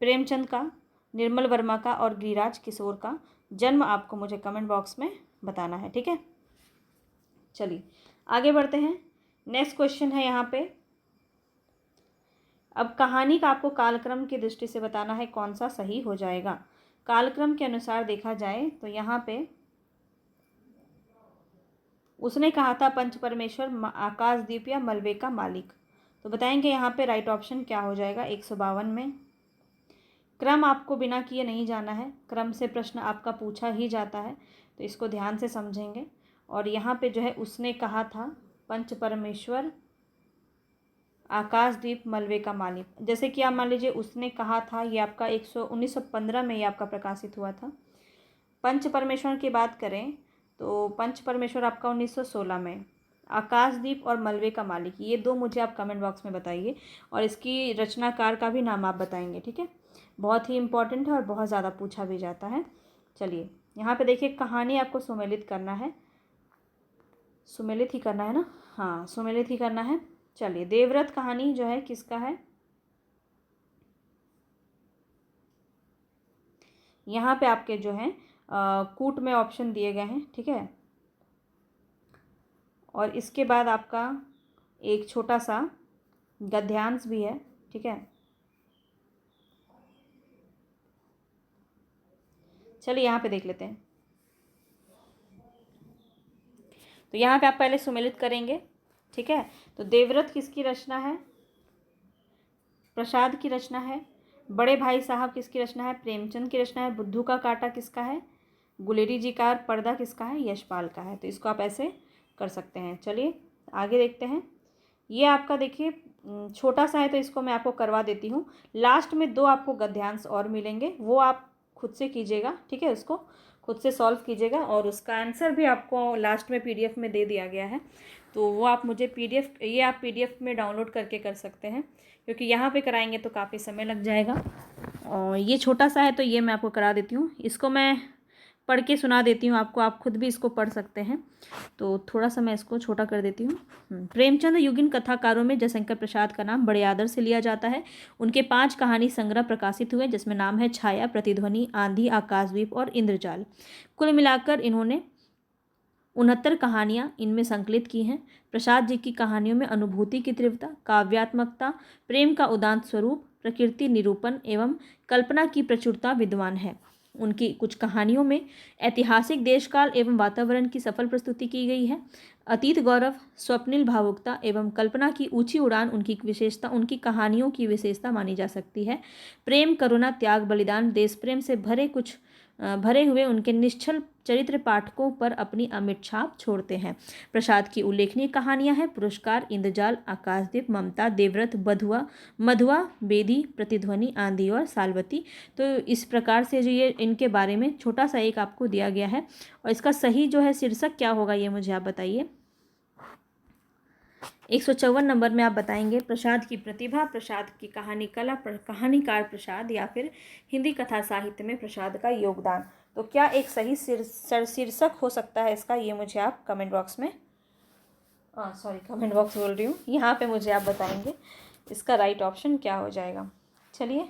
प्रेमचंद का, निर्मल वर्मा का और गिरिराज किशोर का जन्म आपको मुझे कमेंट बॉक्स में बताना है। ठीक है, चलिए आगे बढ़ते हैं। नेक्स्ट क्वेश्चन है यहाँ पे, अब कहानी का आपको कालक्रम की दृष्टि से बताना है कौन सा सही हो जाएगा। कालक्रम के अनुसार देखा जाए तो यहाँ पे उसने कहा था पंच परमेश्वर, आकाशदीप या मलबे का मालिक। तो बताएंगे यहाँ पे राइट ऑप्शन क्या हो जाएगा। 152 में क्रम आपको बिना किए नहीं जाना है, क्रम से प्रश्न आपका पूछा ही जाता है, तो इसको ध्यान से समझेंगे। और यहाँ पे जो है उसने कहा था पंच परमेश्वर, आकाशदीप, मलबे का मालिक। जैसे कि आप मान लीजिए उसने कहा था, ये आपका 1915 में ये आपका प्रकाशित हुआ था। पंच परमेश्वर की बात करें तो पंच परमेश्वर आपका 1916 में, आकाशदीप और मलबे का मालिक, ये दो मुझे आप कमेंट बॉक्स में बताइए, और इसकी रचनाकार का भी नाम आप बताएंगे। ठीक है, बहुत ही इंपॉर्टेंट है और बहुत ज़्यादा पूछा भी जाता है। चलिए यहाँ पे देखिए, कहानी आपको सुमेलित करना है, सुमेलित ही करना है ना, हाँ सुमेलित ही करना है। चलिए, देवव्रत कहानी जो है किसका है? यहाँ पे आपके जो हैं कूट में ऑप्शन दिए गए हैं। ठीक है, और इसके बाद आपका एक छोटा सा गद्यांश भी है। ठीक है, चलिए यहाँ पे देख लेते हैं। तो यहाँ पे आप पहले सुमेलित करेंगे। ठीक है, तो देवव्रत किसकी रचना है? प्रसाद की रचना है। बड़े भाई साहब किसकी रचना है? प्रेमचंद की रचना है। बुद्धू का कांटा किसका है? गुलेरी जी का। पर्दा किसका है? यशपाल का है। तो इसको आप ऐसे कर सकते हैं। चलिए आगे देखते हैं। ये आपका देखिए छोटा सा है, तो इसको मैं आपको करवा देती हूँ। लास्ट में दो आपको गद्यांश और मिलेंगे, वो आप खुद से कीजिएगा। ठीक है, उसको खुद से सॉल्व कीजिएगा, और उसका आंसर भी आपको लास्ट में पीडीएफ में दे दिया गया है। तो वो आप मुझे ये आप पीडीएफ में डाउनलोड करके कर सकते हैं, क्योंकि यहाँ पे कराएंगे तो काफ़ी समय लग जाएगा। और ये छोटा सा है, तो ये मैं आपको करा देती हूँ। इसको मैं पढ़ के सुना देती हूँ आपको, आप खुद भी इसको पढ़ सकते हैं। तो थोड़ा सा मैं इसको छोटा कर देती हूँ। प्रेमचंद युगीन कथाकारों में जयशंकर प्रसाद का नाम बड़े आदर से लिया जाता है। उनके 5 कहानी संग्रह प्रकाशित हुए, जिसमें नाम है छाया, प्रतिध्वनि, आंधी, आकाशद्वीप और इंद्रजाल। कुल मिलाकर इन्होंने 69 कहानियाँ इनमें संकलित की हैं। प्रसाद जी की कहानियों में अनुभूति की तीव्रता, काव्यात्मकता, प्रेम का उदात्त स्वरूप, प्रकृति निरूपण एवं कल्पना की प्रचुरता विद्वान है। उनकी कुछ कहानियों में ऐतिहासिक देशकाल एवं वातावरण की सफल प्रस्तुति की गई है। अतीत गौरव, स्वप्निल भावुकता एवं कल्पना की ऊंची उड़ान उनकी कहानियों की विशेषता मानी जा सकती है। प्रेम, करुणा, त्याग, बलिदान, देश प्रेम से भरे हुए उनके निश्चल चरित्र पाठकों पर अपनी अमिट छाप छोड़ते हैं। प्रसाद की उल्लेखनीय कहानियां हैं पुरस्कार, इंद्रजाल, आकाशदीप, ममता, देवव्रत, मधुआ, बेदी, प्रतिध्वनि, आंधी और सालवती। तो इस प्रकार से जो ये इनके बारे में छोटा सा एक आपको दिया गया है, और इसका सही जो है शीर्षक क्या होगा ये मुझे आप बताइए। 154 नंबर में आप बताएंगे प्रसाद की प्रतिभा, प्रसाद की कहानी कला, कहानीकार प्रसाद, या फिर हिंदी कथा साहित्य में प्रसाद का योगदान। तो क्या एक सही शीर्षक हो सकता है इसका, ये मुझे आप कमेंट बॉक्स में कमेंट बॉक्स बोल रही हूँ, यहाँ पे मुझे आप बताएंगे इसका राइट ऑप्शन क्या हो जाएगा। चलिए,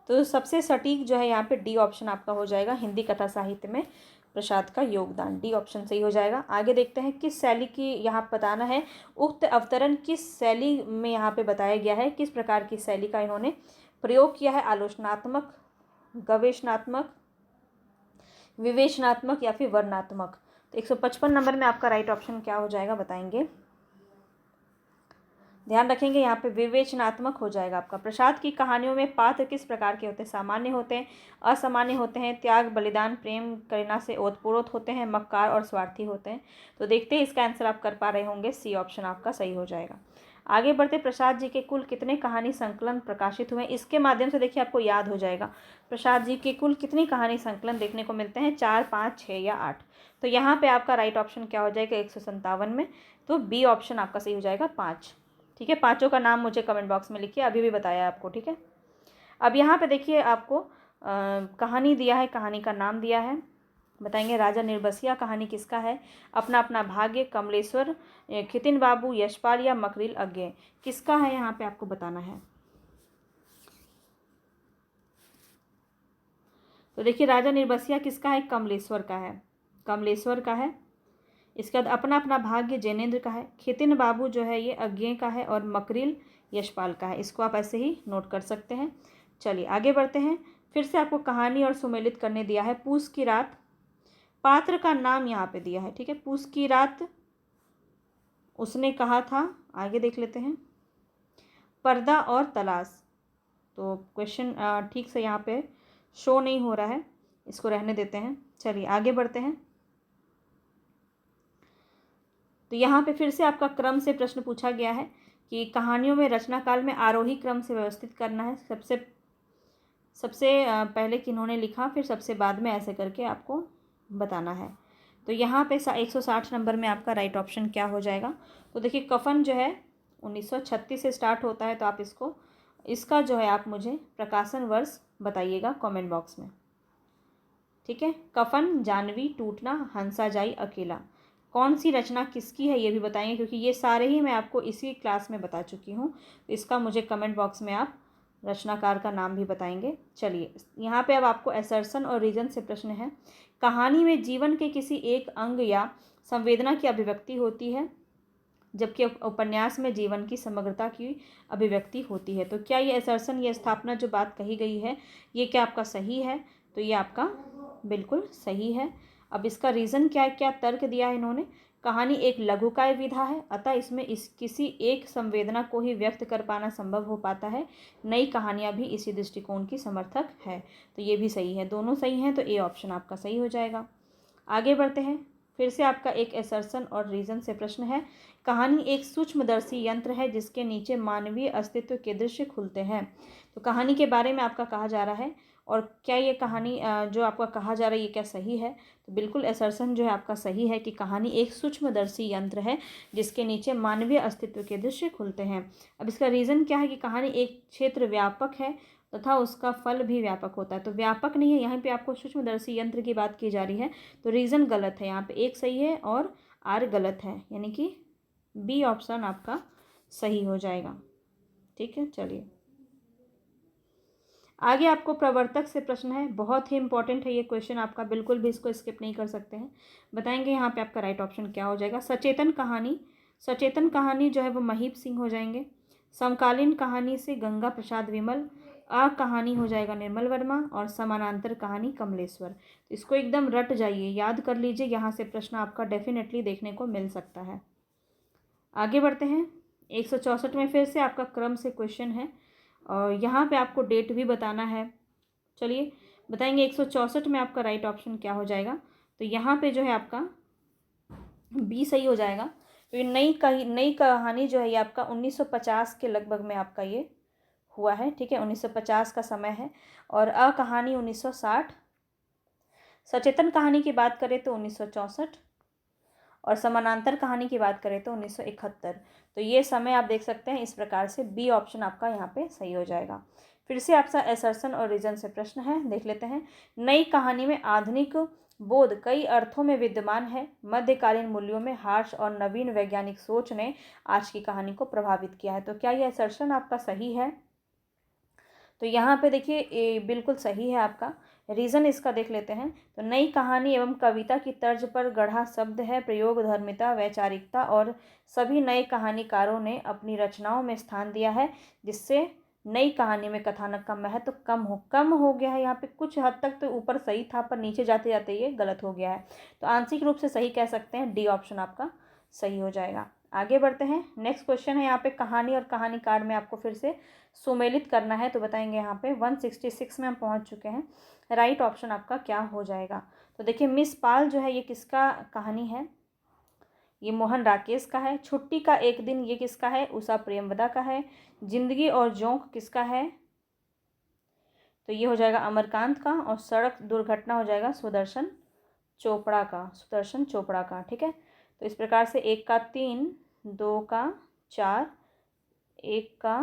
तो सबसे सटीक जो है यहाँ पे डी ऑप्शन आपका हो जाएगा, हिंदी कथा साहित्य में प्रसाद का योगदान, डी ऑप्शन सही हो जाएगा। आगे देखते हैं किस शैली की यहाँ बताना है। उक्त अवतरण किस शैली में यहाँ पे बताया गया है, किस प्रकार की शैली का इन्होंने प्रयोग किया है, आलोचनात्मक, गवेषणात्मक, विवेचनात्मक या फिर वर्णनात्मक। तो 155 नंबर में आपका राइट ऑप्शन क्या हो जाएगा बताएंगे। ध्यान रखेंगे यहाँ पे विवेचनात्मक हो जाएगा आपका। प्रसाद की कहानियों में पात्र किस प्रकार के होते हैं, सामान्य होते हैं, असामान्य होते हैं, त्याग, बलिदान, प्रेम, करुणा से ओतप्रोत होते हैं, मक्कार और स्वार्थी होते हैं। तो देखते हैं इसका आंसर आप कर पा रहे होंगे, सी ऑप्शन आपका सही हो जाएगा। आगे बढ़ते, प्रसाद जी के कुल कितने कहानी संकलन प्रकाशित हुए, इसके माध्यम से देखिए आपको याद हो जाएगा। प्रसाद जी के कुल कितनी कहानी संकलन देखने को मिलते हैं, 4, 5, 6 या 8। तो यहाँ पे आपका राइट ऑप्शन क्या हो जाएगा 157 में, तो बी ऑप्शन आपका सही हो जाएगा 5। ठीक है, पांचों का नाम मुझे कमेंट बॉक्स में लिखिए, अभी भी बताया आपको। ठीक है, अब यहाँ पे देखिए आपको कहानी दिया है, कहानी का नाम दिया है, बताएंगे राजा निर्बसिया कहानी किसका है, अपना अपना भाग्य, कमलेश्वर, खितिन बाबू, यशपाल या मकरील अज्ञे, किसका है यहाँ पे आपको बताना है। तो देखिए राजा निर्बसिया किसका है, कमलेश्वर का है, कमलेश्वर का है। इसके बाद अपना अपना भाग्य जैनेन्द्र का है, खितिन बाबू जो है ये अज्ञे का है, और मकरील यशपाल का है। इसको आप ऐसे ही नोट कर सकते हैं। चलिए आगे बढ़ते हैं, फिर से आपको कहानी और सुमेलित करने दिया है। पूस की रात, पात्र का नाम यहाँ पे दिया है। ठीक है, पूस की रात उसने कहा था, आगे देख लेते हैं, पर्दा और तलाश। तो क्वेश्चन ठीक से यहाँ पे शो नहीं हो रहा है, इसको रहने देते हैं। चलिए आगे बढ़ते हैं। तो यहाँ पे फिर से आपका क्रम से प्रश्न पूछा गया है कि कहानियों में रचना काल में आरोही क्रम से व्यवस्थित करना है। सबसे पहले किन्होंने लिखा, फिर सबसे बाद में, ऐसे करके आपको बताना है। तो यहाँ पे 160 नंबर में आपका राइट ऑप्शन क्या हो जाएगा। तो देखिए कफन जो है 1936 से स्टार्ट होता है, तो आप इसका जो है आप मुझे प्रकाशन वर्ष बताइएगा कमेंट बॉक्स में। ठीक है, कफन, जानवी, टूटना, हंसा जाई, अकेला, कौन सी रचना किसकी है ये भी बताएंगे, क्योंकि ये सारे ही मैं आपको इसी क्लास में बता चुकी हूँ। तो इसका मुझे कमेंट बॉक्स में आप रचनाकार का नाम भी बताएंगे। चलिए यहाँ पे अब आपको असर्शन और रीजन से प्रश्न है। कहानी में जीवन के किसी एक अंग या संवेदना की अभिव्यक्ति होती है, जबकि उपन्यास में जीवन की समग्रता की अभिव्यक्ति होती है। तो क्या ये असर्शन, ये स्थापना जो बात कही गई है, ये क्या आपका सही है? तो ये आपका बिल्कुल सही है। अब इसका रीज़न क्या है, क्या तर्क दिया है इन्होंने। कहानी एक लघुकाव्य विधा है, अतः इसमें किसी एक संवेदना को ही व्यक्त कर पाना संभव हो पाता है। नई कहानियाँ भी इसी दृष्टिकोण की समर्थक है। तो ये भी सही है, दोनों सही हैं, तो ए ऑप्शन आपका सही हो जाएगा। आगे बढ़ते हैं, फिर से आपका एक असर्शन और रीज़न से प्रश्न है। कहानी एक सूक्ष्मदर्शी यंत्र है जिसके नीचे मानवीय अस्तित्व के दृश्य खुलते हैं। तो कहानी के बारे में आपका कहा जा रहा है, और क्या ये कहानी जो आपका कहा जा रहा है ये क्या सही है? तो बिल्कुल असर्शन जो है आपका सही है कि कहानी एक सूक्ष्मदर्शी यंत्र है जिसके नीचे मानवीय अस्तित्व के दृश्य खुलते हैं। अब इसका रीज़न क्या है कि कहानी एक क्षेत्र व्यापक है तथा उसका फल भी व्यापक होता है। तो व्यापक नहीं है, यहाँ पे आपको सूक्ष्मदर्शी यंत्र की बात की जा रही है, तो रीज़न गलत है। यहाँ पे एक सही है और आर गलत है, यानी कि बी ऑप्शन आपका सही हो जाएगा। ठीक है, चलिए आगे आपको प्रवर्तक से प्रश्न है, बहुत ही इंपॉर्टेंट है ये क्वेश्चन आपका, बिल्कुल भी इसको स्किप नहीं कर सकते हैं। बताएंगे यहाँ पे आपका राइट ऑप्शन क्या हो जाएगा। सचेतन कहानी, सचेतन कहानी जो है वो महीप सिंह हो जाएंगे। समकालीन कहानी से गंगा प्रसाद विमल। अ कहानी हो जाएगा निर्मल वर्मा। और समानांतर कहानी कमलेश्वर। तो इसको एकदम रट जाइए, याद कर लीजिए, यहाँ से प्रश्न आपका डेफिनेटली देखने को मिल सकता है। आगे बढ़ते हैं। 164 में फिर से आपका क्रम से क्वेश्चन है और यहाँ पे आपको डेट भी बताना है। चलिए बताएंगे 164 में आपका राइट ऑप्शन क्या हो जाएगा। तो यहाँ पे जो है आपका बी सही हो जाएगा। तो ये नई कहानी जो है ये आपका 1950 के लगभग में आपका ये हुआ है। ठीक है, 1950 का समय है। और अ कहानी 1960। सचेतन कहानी की बात करें तो 1964 और समानांतर कहानी की बात करें तो 1971। तो ये समय आप देख सकते हैं, इस प्रकार से बी ऑप्शन आपका यहाँ पे सही हो जाएगा। फिर से आपका एसर्शन और रीजन से प्रश्न है, देख लेते हैं। नई कहानी में आधुनिक बोध कई अर्थों में विद्यमान है। मध्यकालीन मूल्यों में हार्श और नवीन वैज्ञानिक सोच ने आज की कहानी को प्रभावित किया है। तो क्या यह एसर्शन आपका सही है? तो यहाँ पे देखिए ये बिल्कुल सही है आपका। रीज़न इसका देख लेते हैं। तो नई कहानी एवं कविता की तर्ज पर गढ़ा शब्द है। प्रयोग, धर्मिता, वैचारिकता और सभी नए कहानीकारों ने अपनी रचनाओं में स्थान दिया है, जिससे नई कहानी में कथानक का महत्व कम हो गया है। यहाँ पे कुछ हद तक तो ऊपर सही था, पर नीचे जाते जाते ये गलत हो गया है। तो आंशिक रूप से सही कह सकते हैं, डी ऑप्शन आपका सही हो जाएगा। आगे बढ़ते हैं। नेक्स्ट क्वेश्चन है यहाँ पे कहानी और कहानीकार में आपको फिर से सुमेलित करना है। तो बताएंगे यहाँ पे 166 में हम पहुँच चुके हैं। राइट ऑप्शन आपका क्या हो जाएगा। तो देखिए मिस पाल जो है ये किसका कहानी है? ये मोहन राकेश का है। छुट्टी का एक दिन ये किसका है? उषा प्रेमवदा का है। जिंदगी और जोंक किसका है? तो ये हो जाएगा अमरकांत का। और सड़क दुर्घटना हो जाएगा सुदर्शन चोपड़ा का। ठीक है, तो इस प्रकार से 1 का 3, 2 का 4, 1 का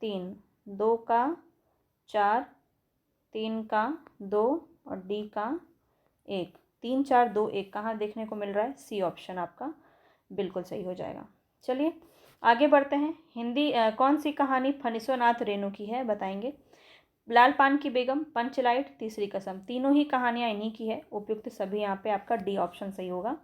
3, 2 का 4, 3 का 2 और डी का 1। 3 4 2 1 कहाँ देखने को मिल रहा है? सी ऑप्शन आपका बिल्कुल सही हो जाएगा। चलिए आगे बढ़ते हैं। हिंदी कौन सी कहानी फणीश्वरनाथ रेणु की है? बताएंगे। लाल पान की बेगम, पंचलाइट, तीसरी कसम, तीनों ही कहानियाँ इन्हीं की है। उपयुक्त सभी यहाँ पे आपका डी ऑप्शन सही होगा।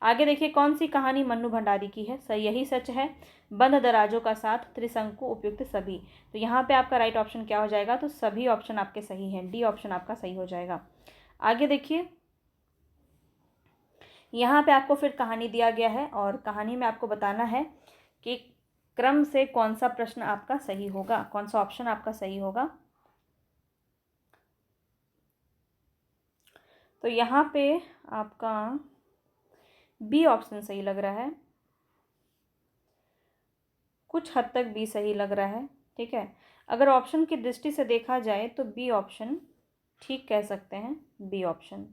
आगे देखिए कौन सी कहानी मन्नू भंडारी की है? सही यही सच है, बंद दराजों का साथ, त्रिशंकु, उपयुक्त सभी। तो यहाँ पे आपका राइट ऑप्शन क्या हो जाएगा? तो सभी ऑप्शन आपके सही हैं, डी ऑप्शन आपका सही हो जाएगा। आगे देखिए यहाँ पे आपको फिर कहानी दिया गया है और कहानी में आपको बताना है कि क्रम से कौन सा प्रश्न आपका सही होगा, कौन सा ऑप्शन आपका सही होगा। तो यहाँ पे आपका बी ऑप्शन सही लग रहा है, कुछ हद तक बी सही लग रहा है। ठीक है, अगर ऑप्शन की दृष्टि से देखा जाए तो बी ऑप्शन ठीक कह सकते हैं। बी ऑप्शन,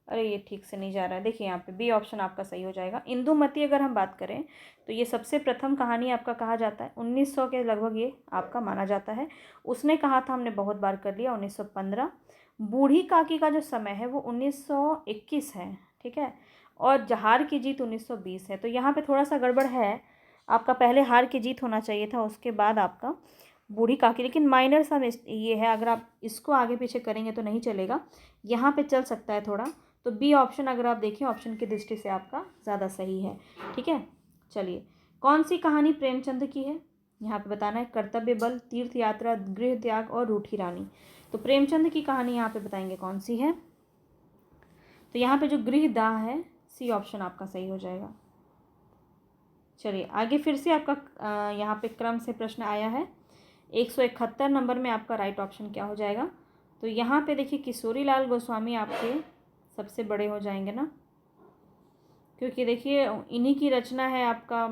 अरे ये ठीक से नहीं जा रहा है। देखिए यहाँ पे बी ऑप्शन आपका सही हो जाएगा। इंदुमती अगर हम बात करें तो ये सबसे प्रथम कहानी आपका कहा जाता है 1900 के लगभग ये आपका माना जाता है। उसने कहा था, हमने बहुत बार कर लिया, 1915। बूढ़ी काकी का जो समय है वो 1921 है। ठीक है, और जहार की जीत 1920 है। तो यहाँ पे थोड़ा सा गड़बड़ है, आपका पहले हार की जीत होना चाहिए था, उसके बाद आपका बूढ़ी काकी। लेकिन माइनर सा ये है, अगर आप इसको आगे पीछे करेंगे तो नहीं चलेगा, यहाँ पे चल सकता है थोड़ा। तो बी ऑप्शन अगर आप देखें ऑप्शन की दृष्टि से आपका ज़्यादा सही है। ठीक है, चलिए कौन सी कहानी प्रेमचंद की है? यहाँ पे बताना है। कर्तव्य बल, तीर्थ यात्रा, गृह त्याग और रूठी रानी। तो प्रेमचंद की कहानी यहाँ पे बताएंगे कौन सी है। तो यहाँ पे जो गृह दाह है, सी ऑप्शन आपका सही हो जाएगा। चलिए आगे फिर से आपका यहाँ पे क्रम से प्रश्न आया है। 171 नंबर में आपका राइट ऑप्शन क्या हो जाएगा? तो यहाँ पे देखिए किशोरी लाल गोस्वामी आपके सबसे बड़े हो जाएंगे ना, क्योंकि देखिए इन्हीं की रचना है आपका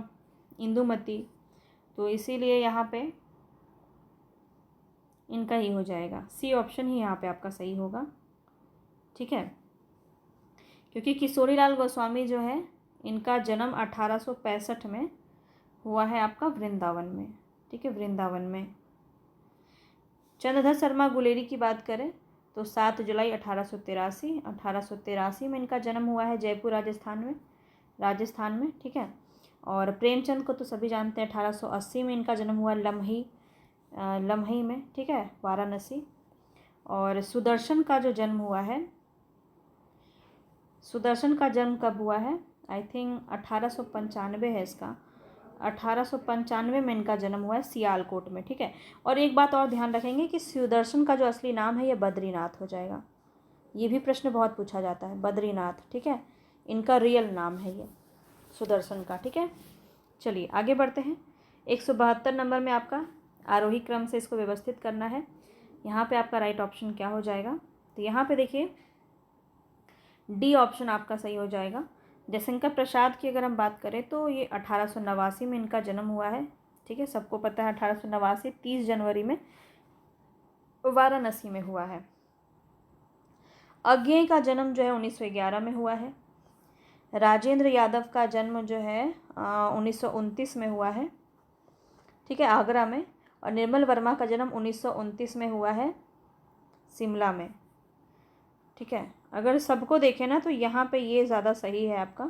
इंदुमती, तो इसीलिए यहाँ पे इनका ही हो जाएगा। सी ऑप्शन ही यहाँ पे आपका सही होगा। ठीक है, क्योंकि किशोरी लाल गोस्वामी जो है इनका जन्म 1865 में हुआ है आपका वृंदावन में। ठीक है, वृंदावन में। चंद्रधर शर्मा गुलेरी की बात करें तो 7 जुलाई 1883 में इनका जन्म हुआ है जयपुर राजस्थान में, ठीक है। और प्रेमचंद को तो सभी जानते हैं, 1880 में इनका जन्म हुआ लम्ही में, ठीक है, वाराणसी। और सुदर्शन का जन्म कब हुआ है? आई थिंक 1895 है इसका, 1895 में इनका जन्म हुआ है सियालकोट में, ठीक है। और एक बात और ध्यान रखेंगे कि सुदर्शन का जो असली नाम है ये बद्रीनाथ हो जाएगा। ये भी प्रश्न बहुत पूछा जाता है, बद्रीनाथ, ठीक है, इनका रियल नाम है ये सुदर्शन का, ठीक है। चलिए आगे बढ़ते हैं। 172 नंबर में आपका आरोही क्रम से इसको व्यवस्थित करना है। यहाँ पे आपका राइट ऑप्शन क्या हो जाएगा? तो यहाँ पे देखिए डी ऑप्शन आपका सही हो जाएगा। जयशंकर प्रसाद की अगर हम बात करें तो ये 1889 में इनका जन्म हुआ है, ठीक है, सबको पता है 1889 30 जनवरी में वाराणसी में हुआ है। अज्ञेय का जन्म जो है 1911 में हुआ है। राजेंद्र यादव का जन्म जो है 1929 में हुआ है, ठीक है, आगरा में। और निर्मल वर्मा का जन्म 1929 में हुआ है शिमला में, ठीक है। अगर सबको देखें ना तो यहाँ पे ये ज़्यादा सही है आपका,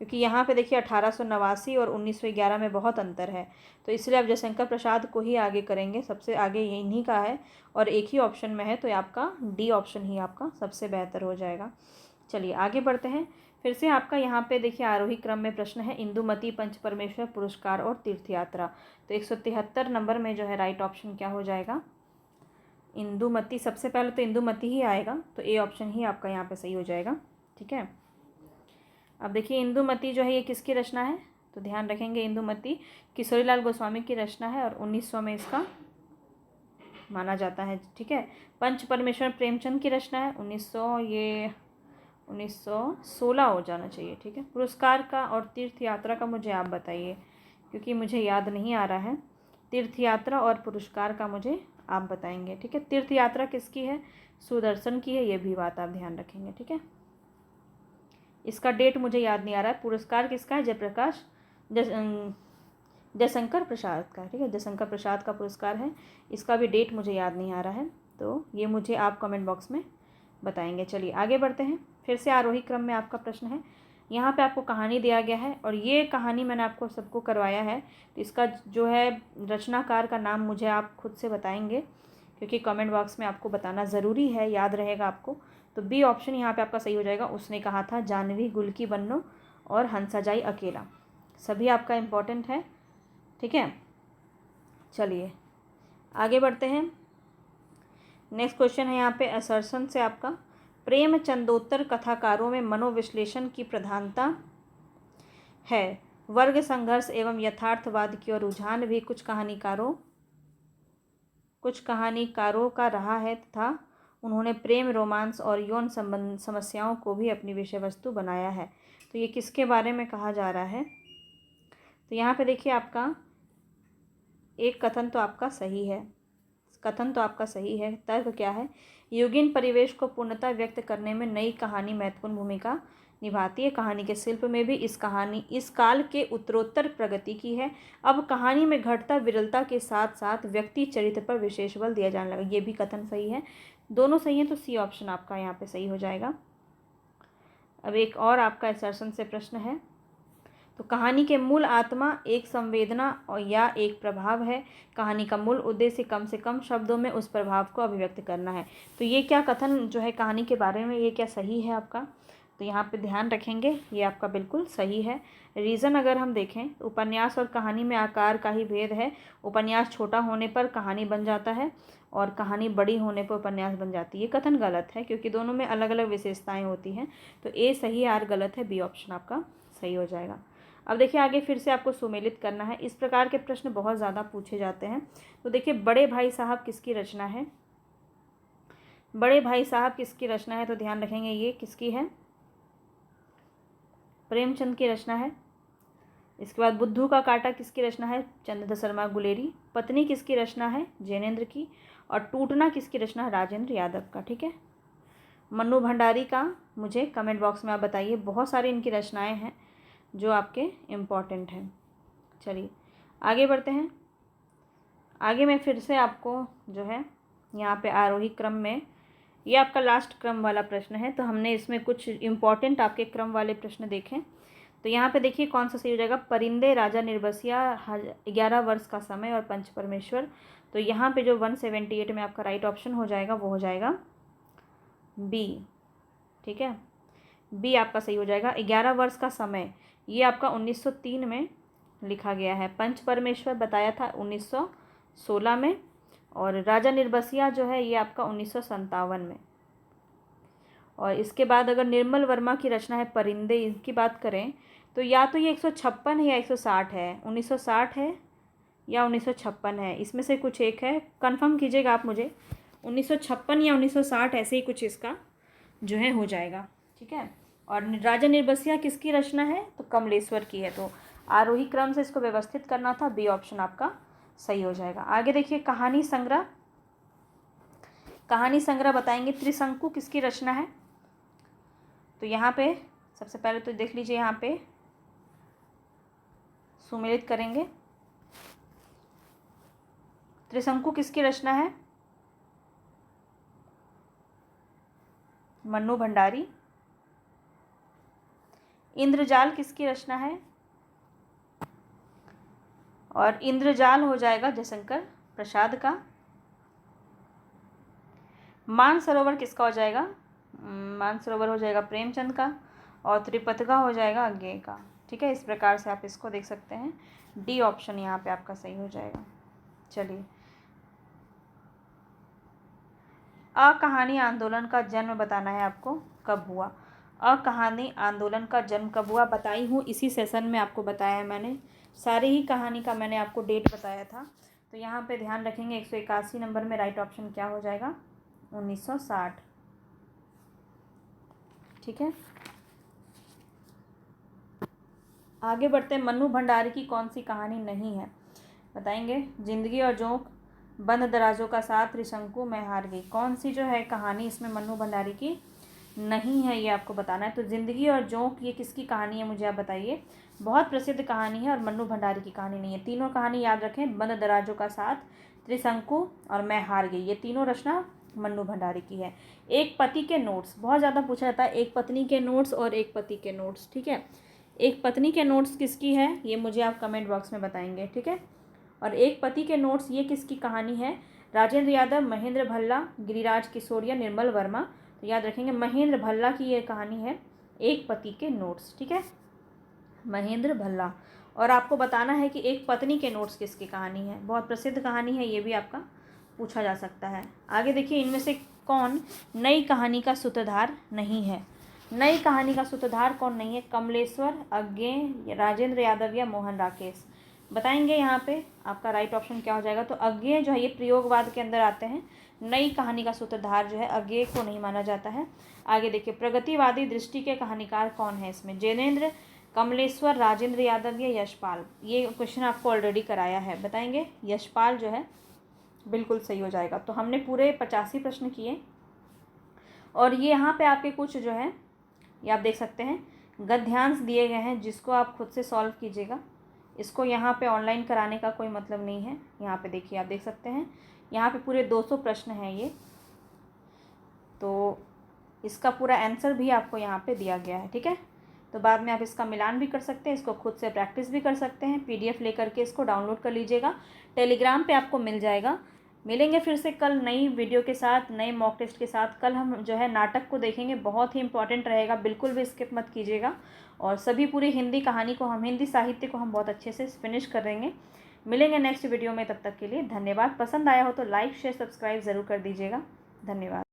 क्योंकि यहाँ पे देखिए 1889 और 1911 में बहुत अंतर है, तो इसलिए आप जयशंकर प्रसाद को ही आगे करेंगे, सबसे आगे इन्हीं का है और एक ही ऑप्शन में है, तो आपका डी ऑप्शन ही आपका सबसे बेहतर हो जाएगा। चलिए आगे बढ़ते हैं। फिर से आपका यहाँ पे देखिए आरोही क्रम में प्रश्न है, इंदुमती पंच परमेश्वर पुरस्कार और तीर्थ यात्रा। तो 173 नंबर में जो है राइट ऑप्शन क्या हो जाएगा? इंदुमती, सबसे पहले तो इंदुमती ही आएगा, तो ए ऑप्शन ही आपका यहाँ पे सही हो जाएगा, ठीक है। अब देखिए इंदुमती जो है ये किसकी रचना है? तो ध्यान रखेंगे इंदुमती किशोरीलाल गोस्वामी की रचना है और 1900 में इसका माना जाता है, ठीक है। पंच परमेश्वर प्रेमचंद की रचना है, 1916 हो जाना चाहिए, ठीक है। पुरस्कार का और तीर्थ यात्रा का मुझे आप बताइए, क्योंकि मुझे याद नहीं आ रहा है। तीर्थ यात्रा और पुरस्कार का मुझे आप बताएंगे, ठीक है। तीर्थ यात्रा किसकी है? सुदर्शन की है, ये भी बात आप ध्यान रखेंगे, ठीक है। इसका डेट मुझे याद नहीं आ रहा है। पुरस्कार किसका है? जयशंकर प्रसाद का, ठीक है, जयशंकर प्रसाद का पुरस्कार है। इसका भी डेट मुझे याद नहीं आ रहा है, तो ये मुझे आप कमेंट बॉक्स में बताएंगे। चलिए आगे बढ़ते हैं। फिर से आरोही क्रम में आपका प्रश्न है। यहाँ पे आपको कहानी दिया गया है और ये कहानी मैंने आपको सबको करवाया है, तो इसका जो है रचनाकार का नाम मुझे आप खुद से बताएंगे, क्योंकि कमेंट बॉक्स में आपको बताना ज़रूरी है, याद रहेगा आपको। तो बी ऑप्शन यहाँ पे आपका सही हो जाएगा। उसने कहा था जानवी गुल की बन्नो और हंसा जाई अकेला, सभी आपका इम्पोर्टेंट है, ठीक है। चलिए आगे बढ़ते हैं। नेक्स्ट क्वेश्चन है यहाँ पे असर्शन से आपका, प्रेमचंदोत्तर कथाकारों में मनोविश्लेषण की प्रधानता है, वर्ग संघर्ष एवं यथार्थवाद की ओर रुझान भी कुछ कहानीकारों का रहा है तथा उन्होंने प्रेम, रोमांस और यौन संबंध समस्याओं को भी अपनी विषय वस्तु बनाया है। तो ये किसके बारे में कहा जा रहा है? तो यहाँ पे देखिए आपका एक कथन तो आपका सही है, तर्क क्या है? युगीन परिवेश को पूर्णतः व्यक्त करने में नई कहानी महत्वपूर्ण भूमिका निभाती है। कहानी के शिल्प में भी इस काल के उत्तरोत्तर प्रगति की है। अब कहानी में घटता विरलता के साथ साथ व्यक्ति चरित्र पर विशेष बल दिया जाने लगा। ये भी कथन सही है, दोनों सही हैं, तो सी ऑप्शन आपका यहाँ पे सही हो जाएगा। अब एक और आपका असर्शन से प्रश्न है, तो कहानी के मूल आत्मा एक संवेदना और या एक प्रभाव है। कहानी का मूल उद्देश्य कम से कम शब्दों में उस प्रभाव को अभिव्यक्त करना है। तो ये क्या कथन जो है कहानी के बारे में, ये क्या सही है आपका? तो यहाँ पे ध्यान रखेंगे, ये आपका बिल्कुल सही है। रीज़न अगर हम देखें तो उपन्यास और कहानी में आकार का ही भेद है। उपन्यास छोटा होने पर कहानी बन जाता है और कहानी बड़ी होने पर उपन्यास बन जाती है। ये कथन गलत है, क्योंकि दोनों में अलग अलग विशेषताएँ होती हैं। तो ए सही, आर गलत है, बी ऑप्शन आपका सही हो जाएगा। अब देखिए आगे फिर से आपको सुमेलित करना है। इस प्रकार के प्रश्न बहुत ज़्यादा पूछे जाते हैं। तो देखिए बड़े भाई साहब किसकी रचना है? तो ध्यान रखेंगे ये किसकी है? प्रेमचंद की रचना है। इसके बाद बुद्धू का कांटा किसकी रचना है? चंद्रधर शर्मा गुलेरी। पत्नी किसकी रचना है? जैनेन्द्र की। और टूटना किसकी रचना है? राजेंद्र यादव का, ठीक है। मन्नू भंडारी का मुझे कमेंट बॉक्स में आप बताइए, बहुत सारी इनकी रचनाएं हैं जो आपके इम्पॉर्टेंट हैं। चलिए आगे बढ़ते हैं। आगे मैं फिर से आपको जो है यहाँ पे आरोही क्रम में, ये आपका लास्ट क्रम वाला प्रश्न है, तो हमने इसमें कुछ इम्पॉर्टेंट आपके क्रम वाले प्रश्न देखें। तो यहाँ पे देखिए कौन सा सही हो जाएगा, परिंदे, राजा निर्बसिया, 11 वर्ष का समय और पंच परमेश्वर। तो यहाँ पे जो 178 में आपका राइट ऑप्शन हो जाएगा वो हो जाएगा बी। ठीक है, बी आपका सही हो जाएगा। 11 वर्ष का समय ये आपका 1903 में लिखा गया है। पंच परमेश्वर बताया था 1916 में, और राजा निर्बसिया जो है ये आपका 1957 में। और इसके बाद अगर निर्मल वर्मा की रचना है परिंदे, इनकी बात करें तो या तो ये 156 है या 160 है, 1960 है या 1956 है, इसमें से कुछ एक है, कंफर्म कीजिएगा आप मुझे। 1956 या 1960 ऐसे ही कुछ इसका जो है हो जाएगा। ठीक है, और राजा निर्बसिया किसकी रचना है, तो कमलेश्वर की है। तो आरोही क्रम से इसको व्यवस्थित करना था, बी ऑप्शन आपका सही हो जाएगा। आगे देखिए कहानी संग्रह, कहानी संग्रह बताएंगे त्रिशंकु किसकी रचना है। तो यहाँ पे सबसे पहले तो देख लीजिए, यहाँ पे सुमेलित करेंगे, त्रिशंकु किसकी रचना है, मन्नू भंडारी। इंद्रजाल किसकी रचना है, और इंद्रजाल हो जाएगा जयशंकर प्रसाद का। मानसरोवर किसका हो जाएगा, मानसरोवर हो जाएगा प्रेमचंद का, और त्रिपथगा हो जाएगा अज्ञेय का। ठीक है, इस प्रकार से आप इसको देख सकते हैं, डी ऑप्शन यहाँ पे आपका सही हो जाएगा। चलिए, अकहानी आंदोलन का जन्म बताना है आपको, कब हुआ। अकहानी आंदोलन का जन्म कब हुआ बताई हूँ, इसी सेशन में आपको बताया है मैंने, सारी ही कहानी का मैंने आपको डेट बताया था। तो यहाँ पे ध्यान रखेंगे 181 नंबर में राइट ऑप्शन क्या हो जाएगा, 1960। ठीक है, आगे बढ़ते हैं। मन्नू भंडारी की कौन सी कहानी नहीं है बताएंगे, जिंदगी और जोंक, बंद दराजों का साथ, त्रिशंकु, मैं हार गई। कौन सी जो है कहानी इसमें मन्नू भंडारी की नहीं है, ये आपको बताना है। तो जिंदगी और जोंक ये किसकी कहानी है मुझे आप बताइए, बहुत प्रसिद्ध कहानी है और मन्नू भंडारी की कहानी नहीं है। तीनों कहानी याद रखें, बंद दराजों का साथ, त्रिशंकु और मैं हार गई, ये तीनों रचना मन्नू भंडारी की है। एक पति के नोट्स बहुत ज़्यादा पूछा जाता है, एक पत्नी के नोट्स और एक पति के नोट्स। ठीक है, एक पत्नी के नोट्स किसकी है ये मुझे आप कमेंट बॉक्स में बताएंगे। ठीक है, और एक पति के नोट्स ये किसकी कहानी है, राजेंद्र यादव, महेंद्र भल्ला, गिरिराज किशोरिया, निर्मल वर्मा। तो याद रखेंगे महेंद्र भल्ला की ये कहानी है, एक पति के नोट्स। ठीक है, महेंद्र भल्ला। और आपको बताना है कि एक पत्नी के नोट्स किसकी कहानी है, बहुत प्रसिद्ध कहानी है, ये भी आपका पूछा जा सकता है। आगे देखिए, इनमें से कौन नई कहानी का सूत्रधार नहीं है। नई कहानी का सूत्रधार कौन नहीं है, कमलेश्वर, अज्ञेय, राजेंद्र यादव या मोहन राकेश। बताएंगे यहाँ पे आपका राइट ऑप्शन क्या हो जाएगा। तो अज्ञेय जो है ये प्रयोगवाद के अंदर आते हैं, नई कहानी का सूत्रधार जो है अज्ञेय को नहीं माना जाता है। आगे देखिए, प्रगतिवादी दृष्टि के कहानीकार कौन है इसमें, जैनेन्द्र, कमलेश्वर, राजेंद्र यादव या यशपाल। ये क्वेश्चन आपको ऑलरेडी कराया है, बताएंगे यशपाल जो है बिल्कुल सही हो जाएगा। तो हमने पूरे 85 प्रश्न किए, और ये यहाँ पे आपके कुछ जो है ये आप देख सकते हैं गद्यांश दिए गए हैं, जिसको आप खुद से सॉल्व कीजिएगा। इसको यहाँ पे ऑनलाइन कराने का कोई मतलब नहीं है। यहाँ पे देखिए, आप देख सकते हैं यहाँ पे पूरे 200 प्रश्न हैं ये, तो इसका पूरा आंसर भी आपको यहाँ पे दिया गया है। ठीक है, तो बाद में आप इसका मिलान भी कर सकते हैं, इसको खुद से प्रैक्टिस भी कर सकते हैं। PDF लेकर के इसको डाउनलोड कर लीजिएगा, टेलीग्राम पे आपको मिल जाएगा। मिलेंगे फिर से कल नई वीडियो के साथ, नए मॉक टेस्ट के साथ। कल हम जो है नाटक को देखेंगे, बहुत ही इंपॉर्टेंट रहेगा, बिल्कुल भी स्किप मत कीजिएगा। और सभी पूरी हिंदी कहानी को हम, हिंदी साहित्य को हम बहुत अच्छे से फिनिश करेंगे। मिलेंगे नेक्स्ट वीडियो में, तब तक के लिए धन्यवाद। पसंद आया हो तो लाइक, शेयर, सब्सक्राइब ज़रूर कर दीजिएगा। धन्यवाद।